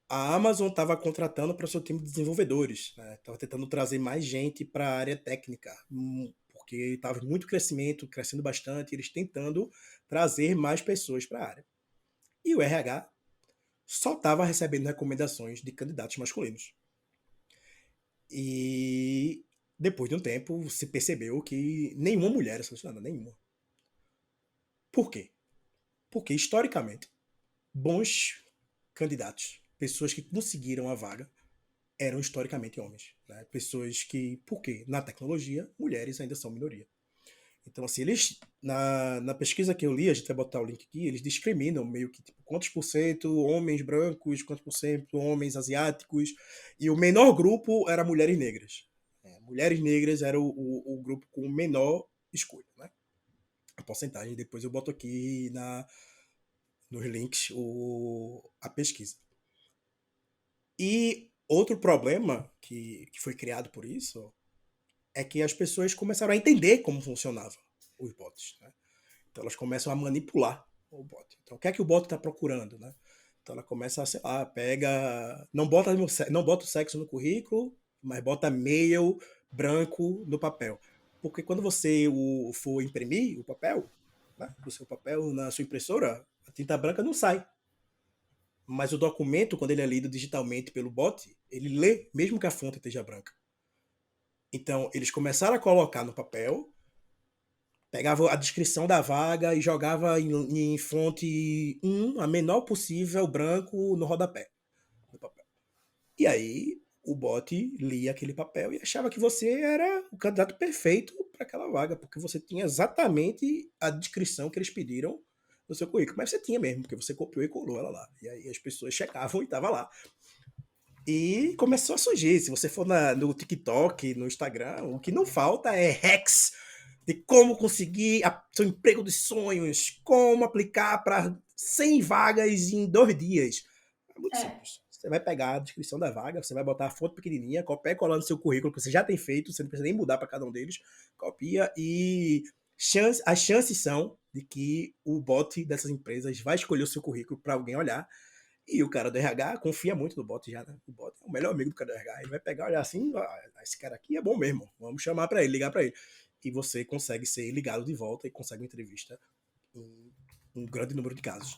Speaker 1: A Amazon estava contratando para o seu time de desenvolvedores, né? Estava tentando trazer mais gente para a área técnica, porque estava muito crescimento, crescendo bastante, eles tentando trazer mais pessoas para a área. E o RH só estava recebendo recomendações de candidatos masculinos. E depois de um tempo, se percebeu que nenhuma mulher era selecionada, nenhuma. Por quê? Porque, historicamente, bons candidatos, pessoas que conseguiram a vaga, eram historicamente homens. Né? Pessoas que, por quê? Na tecnologia, mulheres ainda são minoria. Então, assim, eles, na pesquisa que eu li, a gente vai botar o link aqui, eles discriminam meio que, tipo, quantos por cento homens brancos, quantos por cento homens asiáticos, e o menor grupo era mulheres negras. Mulheres negras era o grupo com menor escolha, né? A porcentagem, depois eu boto aqui nos links a pesquisa. E outro problema que foi criado por isso é que as pessoas começaram a entender como funcionavam os bots. Né? Então elas começam a manipular o bot. Então o que é que o bot está procurando? Né? Então ela começa a, sei lá, não bota o sexo no currículo, mas bota male branco no papel. Porque quando você for imprimir o papel, né, o seu papel na sua impressora, a tinta branca não sai. Mas o documento, quando ele é lido digitalmente pelo bot, ele lê, mesmo que a fonte esteja branca. Então, eles começaram a colocar no papel, pegava a descrição da vaga e jogava em fonte 1, a menor possível, branco, no rodapé do papel. E aí, o bot lia aquele papel e achava que você era o candidato perfeito para aquela vaga, porque você tinha exatamente a descrição que eles pediram no seu currículo. Mas você tinha mesmo, porque você copiou e colou ela lá. E aí as pessoas checavam e estava lá. E começou a surgir. Se você for no TikTok, no Instagram, o que não falta é hacks de como conseguir seu emprego dos sonhos, como aplicar para 100 vagas em 2 dias. É muito simples. Você vai pegar a descrição da vaga, você vai botar a foto pequenininha, copia e colar no seu currículo, que você já tem feito, você não precisa nem mudar para cada um deles, copia e as chances são de que o bot dessas empresas vai escolher o seu currículo para alguém olhar e o cara do RH confia muito no bot já, né? O bot é o melhor amigo do cara do RH. Ele vai pegar, olhar assim, esse cara aqui é bom mesmo. Vamos chamar para ele, ligar para ele. E você consegue ser ligado de volta e consegue uma entrevista em um grande número de casos.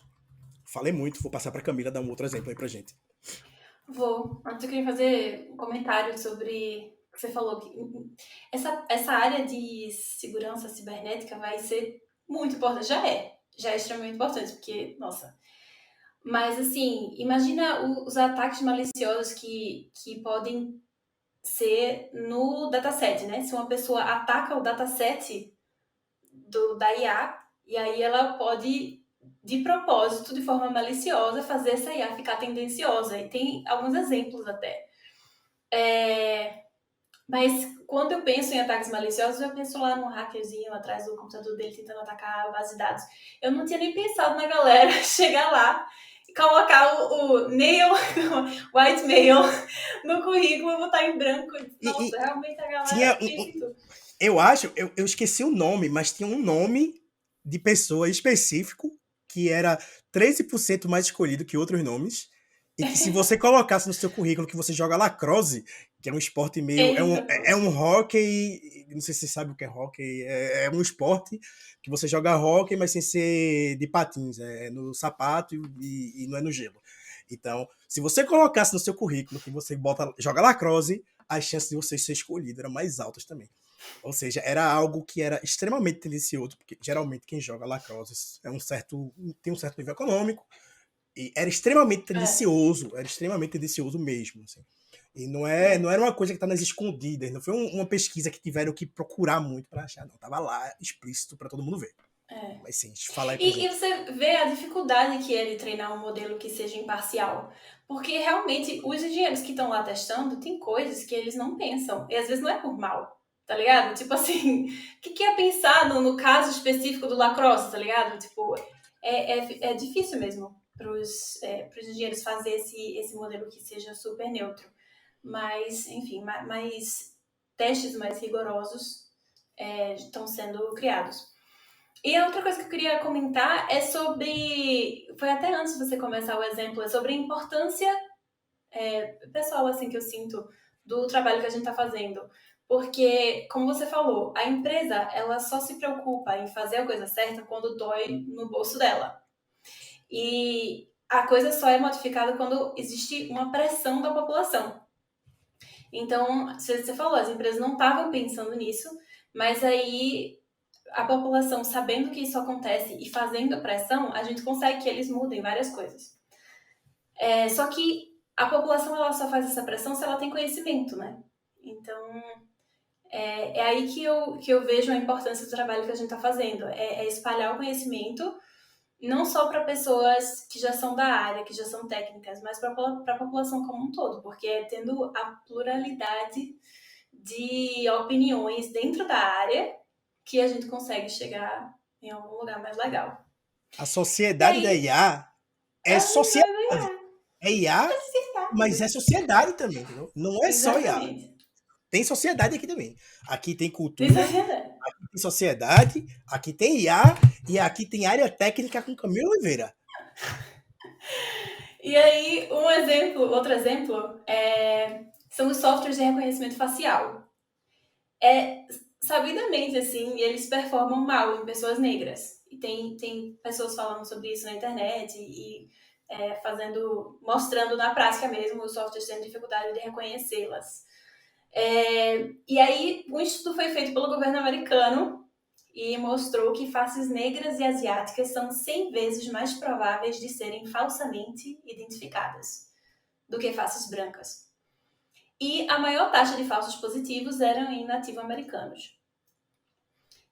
Speaker 1: Falei muito, vou passar para Camila dar um outro exemplo aí pra gente.
Speaker 2: Vou. Antes eu queria fazer um comentário sobre o que você falou. Que essa área de segurança cibernética vai ser muito importante. Já é extremamente importante, porque, nossa. Mas, assim, imagina os ataques maliciosos que podem ser no dataset, né? Se uma pessoa ataca o dataset da IA, e aí ela pode, de propósito, de forma maliciosa, fazer essa IA ficar tendenciosa. E tem alguns exemplos até. Mas quando eu penso em ataques maliciosos, eu penso lá num hackerzinho atrás do computador dele tentando atacar a base de dados. Eu não tinha nem pensado na galera chegar lá e colocar o male, white male, no currículo e botar em branco. Nossa, realmente a galera
Speaker 1: tinha
Speaker 2: pensa em tudo.
Speaker 1: eu esqueci o nome, mas tinha um nome de pessoa específico que era 13% mais escolhido que outros nomes. E que se você colocasse no seu currículo que você joga lacrosse, que é um esporte meio. É um hockey. Não sei se você sabe o que é hockey. É um esporte que você joga hockey, mas sem ser de patins. É no sapato e não é no gelo. Então, se você colocasse no seu currículo que você joga lacrosse, as chances de você ser escolhido eram mais altas também. Ou seja, era algo que era extremamente tendencioso, porque geralmente quem joga lacrosse tem um certo nível econômico, e era extremamente tendencioso mesmo. Assim. E não era uma coisa que está nas escondidas, não foi uma pesquisa que tiveram que procurar muito para achar, não. Tava lá explícito para todo mundo ver. Mas sim, fala aí pra gente.
Speaker 2: E você vê a dificuldade que é de treinar um modelo que seja imparcial. Porque realmente os engenheiros que estão lá testando tem coisas que eles não pensam. E às vezes não é por mal, tá ligado? Tipo assim, o que é pensar no caso específico do lacrosse, tá ligado? Tipo, é difícil mesmo para os engenheiros fazer esse modelo que seja super neutro. Mas, enfim, mais testes mais rigorosos estão sendo criados. E a outra coisa que eu queria comentar é sobre. Foi até antes de você começar o exemplo, é sobre a importância pessoal assim que eu sinto do trabalho que a gente está fazendo. Porque, como você falou, a empresa ela só se preocupa em fazer a coisa certa quando dói no bolso dela. E a coisa só é modificada quando existe uma pressão da população. Então, você falou, as empresas não estavam pensando nisso, mas aí a população sabendo que isso acontece e fazendo pressão, a gente consegue que eles mudem várias coisas. Só que a população ela só faz essa pressão se ela tem conhecimento, né? Então, é aí que eu vejo a importância do trabalho que a gente está fazendo. É espalhar o conhecimento, não só para pessoas que já são da área, que já são técnicas, mas para a população como um todo, porque é tendo a pluralidade de opiniões dentro da área que a gente consegue chegar em algum lugar mais legal.
Speaker 1: A
Speaker 2: E
Speaker 1: sociedade da
Speaker 2: aí,
Speaker 1: IA é sociedade. É IA, mas é sociedade também, entendeu? Não é só IA.
Speaker 2: exatamente.
Speaker 1: Tem sociedade aqui também. Aqui tem cultura,
Speaker 2: Exatamente.
Speaker 1: aqui tem sociedade, aqui tem IA e aqui tem área técnica com Camilo Oliveira.
Speaker 2: E aí, outro exemplo, são os softwares de reconhecimento facial. Sabidamente, assim, eles performam mal em pessoas negras. E tem pessoas falando sobre isso na internet e mostrando na prática mesmo os softwares tendo dificuldade de reconhecê-las. E aí, um estudo foi feito pelo governo americano e mostrou que faces negras e asiáticas são 100 vezes mais prováveis de serem falsamente identificadas do que faces brancas. E a maior taxa de falsos positivos eram em nativo-americanos.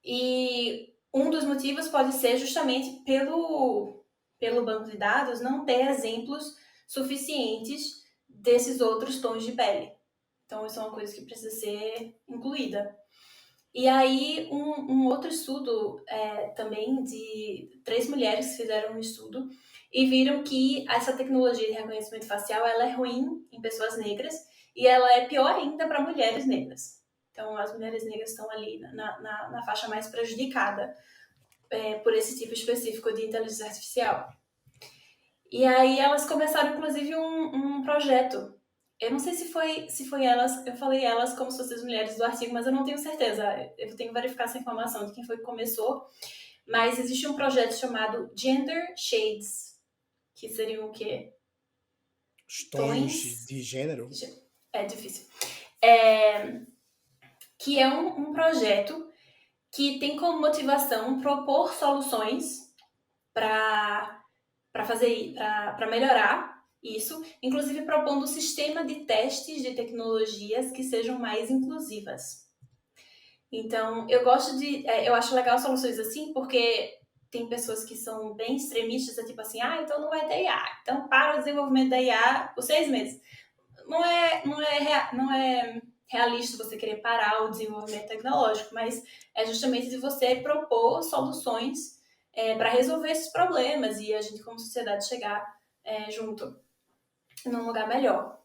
Speaker 2: E um dos motivos pode ser justamente pelo banco de dados não ter exemplos suficientes desses outros tons de pele. Então, isso é uma coisa que precisa ser incluída. E aí, um outro estudo também de 3 mulheres que fizeram um estudo e viram que essa tecnologia de reconhecimento facial ela é ruim em pessoas negras e ela é pior ainda para mulheres negras. Então, as mulheres negras estão ali na faixa mais prejudicada por esse tipo específico de inteligência artificial. E aí, elas começaram, inclusive, um projeto. Eu não sei se foi elas, eu falei elas como se fossem as mulheres do artigo, mas eu não tenho certeza. Eu tenho que verificar essa informação de quem foi que começou. Mas existe um projeto chamado Gender Shades, que seriam o quê?
Speaker 1: Os tons de gênero.
Speaker 2: É difícil. Que é um projeto que tem como motivação propor soluções para melhorar isso, inclusive propondo um sistema de testes de tecnologias que sejam mais inclusivas. Então, eu acho legal soluções assim, porque tem pessoas que são bem extremistas, tipo assim, então não vai ter IA, então para o desenvolvimento da IA por 6 meses. Não é realista você querer parar o desenvolvimento tecnológico, mas é justamente de você propor soluções para resolver esses problemas e a gente, como sociedade, chegar junto num lugar melhor.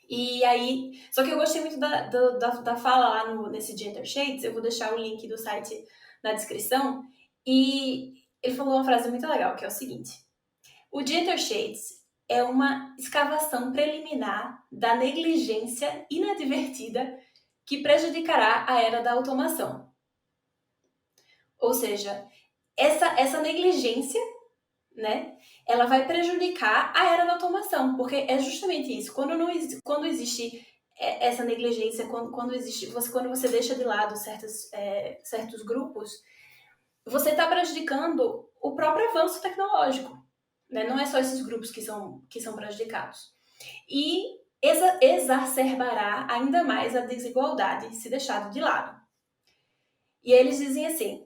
Speaker 2: E aí, só que eu gostei muito da fala lá nesse Gender Shades, eu vou deixar o link do site na descrição, e ele falou uma frase muito legal, que é o seguinte: o Gender Shades é uma escavação preliminar da negligência inadvertida que prejudicará a era da automação. Ou seja, essa negligência, né, ela vai prejudicar a era da automação, porque é justamente isso. Quando existe essa negligência, quando você deixa de lado certos grupos, você está prejudicando o próprio avanço tecnológico. Né? Não é só esses grupos que são prejudicados. E exacerbará ainda mais a desigualdade se deixado de lado. E aí eles dizem assim,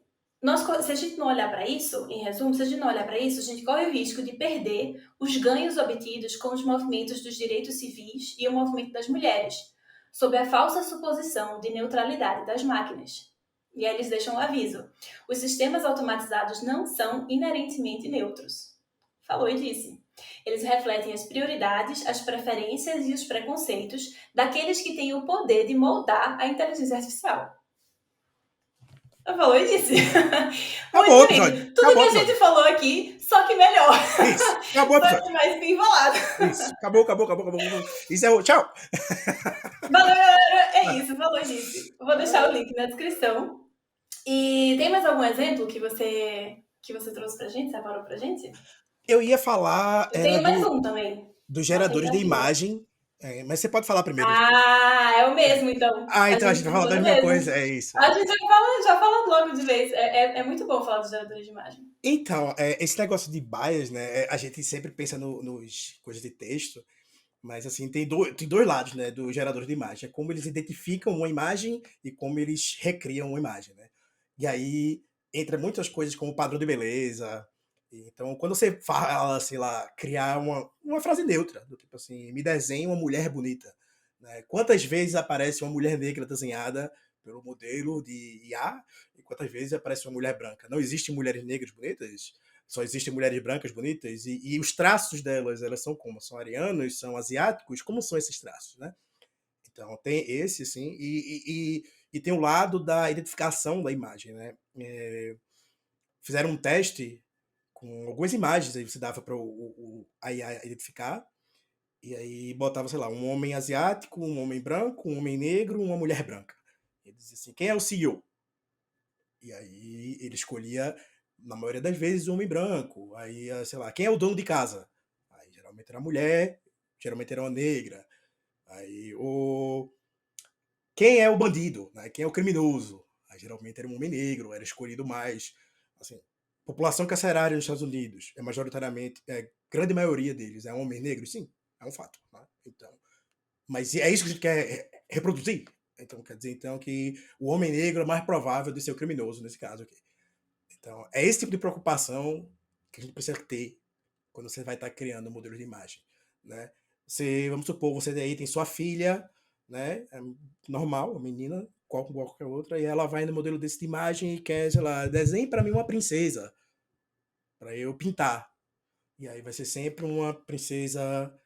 Speaker 2: se a gente não olhar para isso, em resumo, se a gente não olhar para isso, a gente corre o risco de perder os ganhos obtidos com os movimentos dos direitos civis e o movimento das mulheres, sob a falsa suposição de neutralidade das máquinas. E aí eles deixam um aviso. Os sistemas automatizados não são inerentemente neutros. Falou e disse. Eles refletem as prioridades, as preferências e os preconceitos daqueles que têm o poder de moldar a inteligência artificial. Falou e disse.
Speaker 1: Acabou o episódio.
Speaker 2: Tudo que a gente falou aqui, só que melhor.
Speaker 1: Isso, acabou o episódio.
Speaker 2: Só que mais bem falado.
Speaker 1: Isso, acabou. Isso é o tchau.
Speaker 2: Valeu, galera. É isso, falou e disse. Vou deixar o link na descrição. E tem mais algum exemplo que você trouxe pra gente, separou pra gente?
Speaker 1: Eu ia falar.
Speaker 2: Eu tenho mais um também.
Speaker 1: Dos geradores de imagem Mas você pode falar primeiro.
Speaker 2: Ah, é o
Speaker 1: É.
Speaker 2: mesmo, então.
Speaker 1: Ah,
Speaker 2: A
Speaker 1: então a
Speaker 2: gente
Speaker 1: gente vai falar
Speaker 2: pensou
Speaker 1: da
Speaker 2: no
Speaker 1: mesma
Speaker 2: mesmo.
Speaker 1: coisa, é isso.
Speaker 2: A gente já falando logo de vez. É muito bom falar dos geradores de imagem.
Speaker 1: Então, esse negócio de bias, né? A gente sempre pensa nos coisas de texto, mas assim, tem dois lados, né, do gerador de imagem. É como eles identificam uma imagem e como eles recriam uma imagem, né? E aí entra muitas coisas como padrão de beleza. Então, quando você fala, sei lá, criar uma frase neutra, do tipo assim, me desenhe uma mulher bonita, né? Quantas vezes aparece uma mulher negra desenhada pelo modelo de IA e quantas vezes aparece uma mulher branca? Não existem mulheres negras bonitas? Só existem mulheres brancas bonitas e os traços delas, elas são como? São arianos, são asiáticos? Como são esses traços, né? Então tem esse, assim, e tem o lado da identificação da imagem, né? Fizeram um teste com algumas imagens, aí você dava para a IA identificar, e aí botava, sei lá, um homem asiático, um homem branco, um homem negro, uma mulher branca. Ele dizia assim, quem é o CEO? E aí ele escolhia, na maioria das vezes, um homem branco. Aí, sei lá, quem é o dono de casa? Aí geralmente era a mulher, geralmente era uma negra. Aí, quem é o bandido? Né? Quem é o criminoso? Aí geralmente era um homem negro, era escolhido mais. Assim, população carcerária nos Estados Unidos é majoritariamente, grande maioria deles é homens negros, sim, é um fato. Né? Então, mas é isso que a gente quer reproduzir. Então quer dizer então que o homem negro é mais provável de ser o criminoso nesse caso aqui. Então, é esse tipo de preocupação que a gente precisa ter quando você vai estar criando um modelo de imagem, né? Vamos supor, você aí tem sua filha, né? É normal, uma menina, como qualquer outra, e ela vai no modelo desse de imagem e quer, sei lá, desenhe para mim uma princesa para eu pintar. E aí vai ser sempre uma princesa,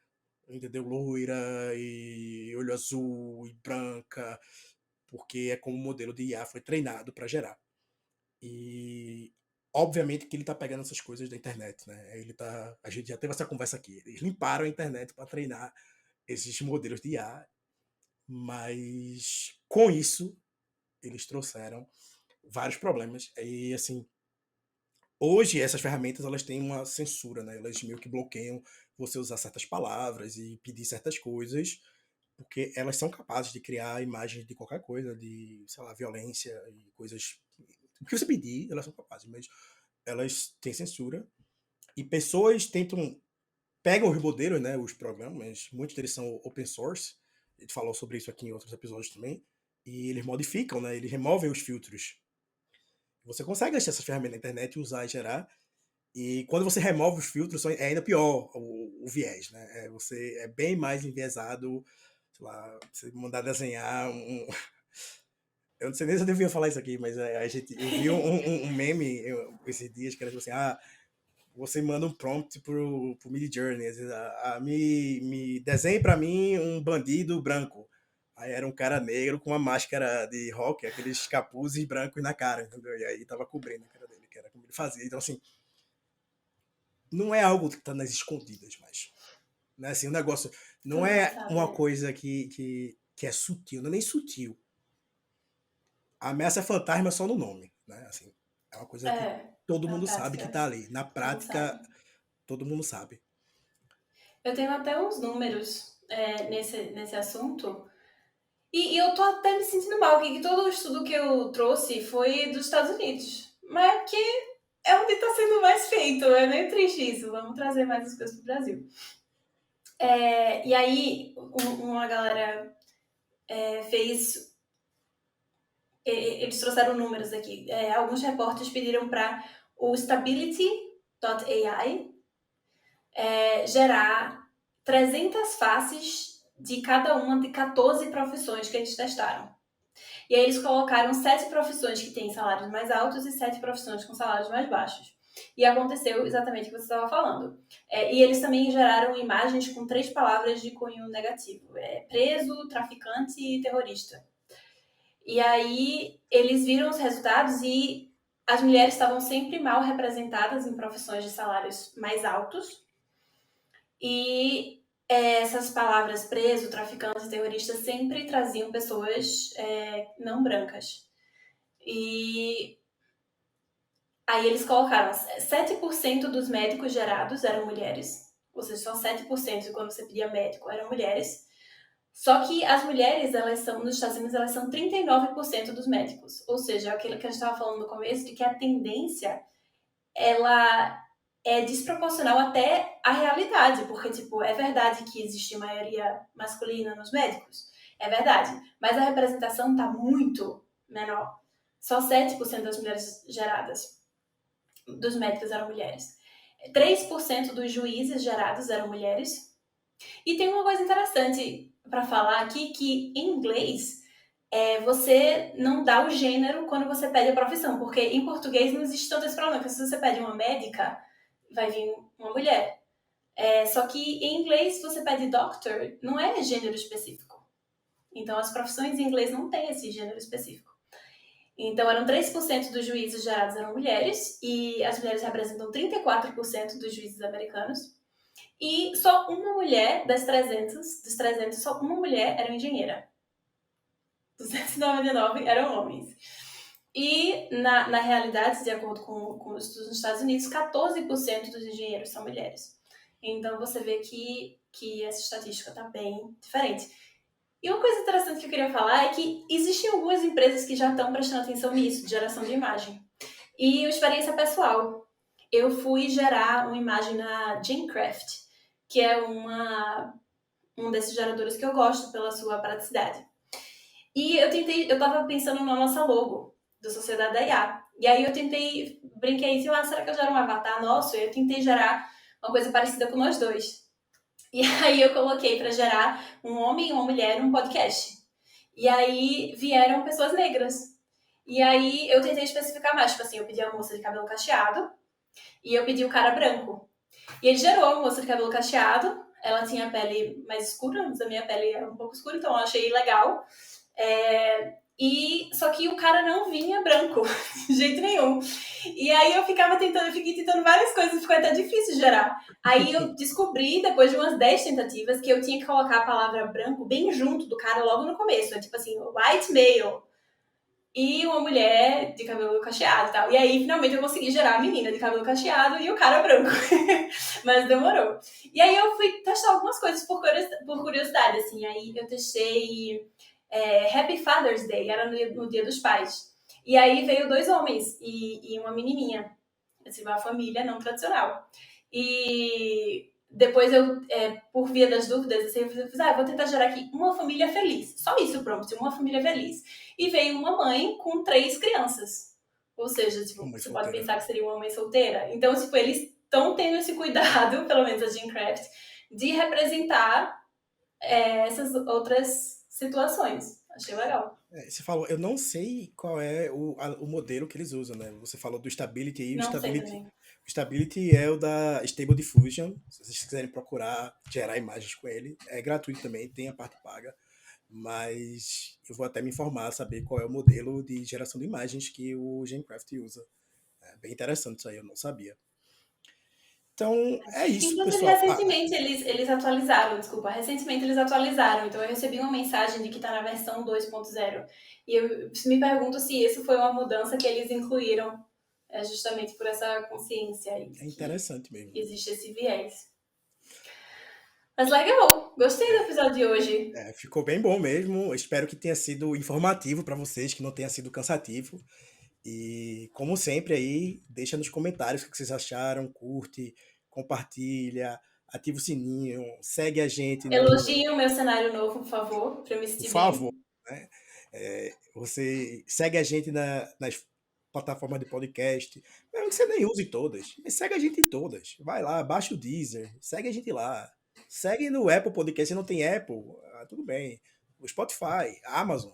Speaker 1: entendeu? Loira e olho azul e branca, porque é como o modelo de IA foi treinado para gerar. E obviamente que ele tá pegando essas coisas da internet, né? A gente já teve essa conversa aqui. Eles limparam a internet para treinar esses modelos de IA, mas com isso eles trouxeram vários problemas. E assim, hoje essas ferramentas elas têm uma censura, né? Elas meio que bloqueiam você usar certas palavras e pedir certas coisas, porque elas são capazes de criar imagens de qualquer coisa, de, sei lá, violência e coisas. O que você pedir, elas são capazes, mas elas têm censura e pessoas tentam pegam os modelos, né, os programas, muitos deles são open source. A gente falou sobre isso aqui em outros episódios também. E eles modificam, né? Eles removem os filtros. Você consegue achar essas ferramentas na internet, usar e gerar. E quando você remove os filtros, é ainda pior o viés, né? Você é bem mais enviesado, sei lá, você mandar desenhar eu não sei nem se eu devia falar isso aqui, mas eu vi um meme esses dias que era tipo assim, você manda um prompt pro Midjourney, às vezes, me desenhe pra mim um bandido branco. Aí era um cara negro com uma máscara de rock, aqueles capuzes brancos na cara, entendeu? E aí tava cobrindo a cara dele, que era como ele fazia. Então, assim, não é algo que tá nas escondidas mais. Né? Assim, o negócio não
Speaker 2: Todo mundo
Speaker 1: é
Speaker 2: sabe,
Speaker 1: uma
Speaker 2: né?
Speaker 1: coisa que é sutil, não é nem sutil. A ameaça fantasma é só no nome, né? Assim, é uma coisa que
Speaker 2: É,
Speaker 1: todo
Speaker 2: na
Speaker 1: mundo sabe que
Speaker 2: prática,
Speaker 1: tá ali. Na
Speaker 2: todo mundo
Speaker 1: prática,
Speaker 2: sabe.
Speaker 1: todo mundo sabe.
Speaker 2: Eu tenho até uns números nesse assunto. E eu tô até me sentindo mal, que todo o estudo que eu trouxe foi dos Estados Unidos. Mas é porque é onde está sendo mais feito. É meio triste isso. Vamos trazer mais as coisas pro Brasil. E aí, uma galera fez. Eles trouxeram números aqui. Alguns repórteres pediram para o Stability.ai gerar 300 faces de cada uma de 14 profissões que eles testaram. E aí eles colocaram 7 profissões que têm salários mais altos e 7 profissões com salários mais baixos. E aconteceu exatamente o que você estava falando. E eles também geraram imagens com 3 palavras de cunho negativo: preso, traficante e terrorista. E aí eles viram os resultados e as mulheres estavam sempre mal representadas em profissões de salários mais altos. E essas palavras preso, traficante, terrorista sempre traziam pessoas não brancas. E aí eles colocaram 7% dos médicos gerados eram mulheres, ou seja, só 7% quando você pedia médico eram mulheres. Só que as mulheres, nos Estados Unidos, elas são 39% dos médicos. Ou seja, aquilo que a gente estava falando no começo, de que a tendência, ela é desproporcional até à realidade, porque, tipo, é verdade que existe maioria masculina nos médicos, é verdade, mas a representação está muito menor. Só 7% das mulheres geradas, dos médicos eram mulheres. 3% dos juízes gerados eram mulheres. E tem uma coisa interessante para falar aqui, que em inglês você não dá o gênero quando você pede a profissão, porque em português não existe tanto esse problema, porque se você pede uma médica, vai vir uma mulher. Só que em inglês, se você pede doctor, não é gênero específico. Então, as profissões em inglês não têm esse gênero específico. Então, eram 3% dos juízes gerados eram mulheres, e as mulheres representam 34% dos juízes americanos. E só uma mulher dos 300, só uma mulher era engenheira. 299 eram homens. E, na realidade, de acordo com os estudos nos Estados Unidos, 14% dos engenheiros são mulheres. Então, você vê que essa estatística está bem diferente. E uma coisa interessante que eu queria falar é que existem algumas empresas que já estão prestando atenção nisso, de geração de imagem. E uma experiência pessoal. Eu fui gerar uma imagem na Genecraft, que é um desses geradores que eu gosto pela sua praticidade. E eu tava pensando na nossa logo, da Sociedade da IA. E aí brinquei assim, será que eu gero um avatar nosso? E eu tentei gerar uma coisa parecida com nós dois. E aí eu coloquei para gerar um homem e uma mulher num podcast. E aí vieram pessoas negras. E aí eu tentei especificar mais, tipo assim, eu pedi a moça de cabelo cacheado e eu pedi o cara branco. E ele gerou a moça de cabelo cacheado, ela tinha a pele mais escura, mas a minha pele é um pouco escura, então eu achei legal. Só que o cara não vinha branco, de jeito nenhum. E aí eu fiquei tentando várias coisas, ficou até difícil gerar. Aí eu descobri, depois de umas 10 tentativas, que eu tinha que colocar a palavra branco bem junto do cara logo no começo. Tipo assim, white male. E uma mulher de cabelo cacheado e tal. E aí, finalmente, eu consegui gerar a menina de cabelo cacheado e o cara branco. Mas demorou. E aí eu fui testar algumas coisas por curiosidade, assim. Aí eu testei Happy Father's Day, era no Dia dos Pais. E aí veio 2 homens e uma menininha. Assim, uma família não tradicional. E depois por via das dúvidas, assim, eu fiz, vou tentar gerar aqui uma família feliz. Só isso, pronto, uma família feliz. E veio uma mãe com 3 crianças. Ou seja, tipo, você pode pensar que seria uma mãe solteira. Então, tipo, eles estão tendo esse cuidado, pelo menos a Genecraft, de representar essas outras situações. Achei legal.
Speaker 1: Você falou, eu não sei qual é o modelo que eles usam, né? Você falou do Stability aí,
Speaker 2: Não sei também.
Speaker 1: o Stability é o da Stable Diffusion. Se vocês quiserem procurar gerar imagens com ele, é gratuito também, tem a parte paga. Mas eu vou até me informar, saber qual é o modelo de geração de imagens que o Genecraft usa. É bem interessante isso aí, eu não sabia. Então, é isso,
Speaker 2: Inclusive,
Speaker 1: pessoal.
Speaker 2: recentemente eles atualizaram, desculpa, recentemente eles atualizaram, então eu recebi uma mensagem de que está na versão 2.0. E eu me pergunto se isso foi uma mudança que eles incluíram justamente por essa consciência aí,
Speaker 1: É interessante mesmo.
Speaker 2: que existe esse viés. Mas legal, gostei do episódio de hoje.
Speaker 1: Ficou bem bom mesmo. Espero que tenha sido informativo para vocês, que não tenha sido cansativo. E, como sempre, aí, deixa nos comentários o que vocês acharam, curte, compartilha, ativa o sininho, segue a gente no.
Speaker 2: Elogie o meu cenário novo, por favor, para eu me
Speaker 1: Por
Speaker 2: sentir
Speaker 1: favor,
Speaker 2: bem.
Speaker 1: né? Você segue a gente nas plataformas de podcast, mesmo que você nem use todas, mas segue a gente em todas. Vai lá, baixa o Deezer, segue a gente lá. Segue no Apple Podcast, se não tem Apple, tudo bem. O Spotify, a Amazon.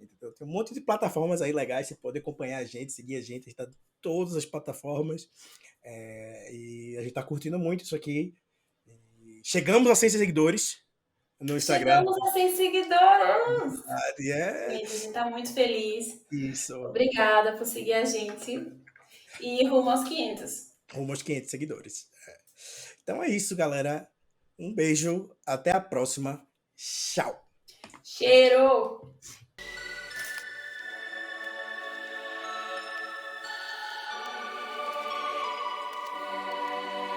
Speaker 1: Entendeu? Tem um monte de plataformas aí legais, você pode acompanhar a gente, seguir a gente está em todas as plataformas. E a gente está curtindo muito isso aqui. E chegamos a 100 seguidores no Instagram.
Speaker 2: Chegamos a 100 seguidores!
Speaker 1: E é
Speaker 2: Gente, a gente tá muito feliz.
Speaker 1: isso.
Speaker 2: Obrigada por seguir a gente. E rumo aos 500.
Speaker 1: Rumo aos 500 seguidores. Então é isso, galera. Um beijo. Até a próxima. Tchau.
Speaker 2: Cheiro!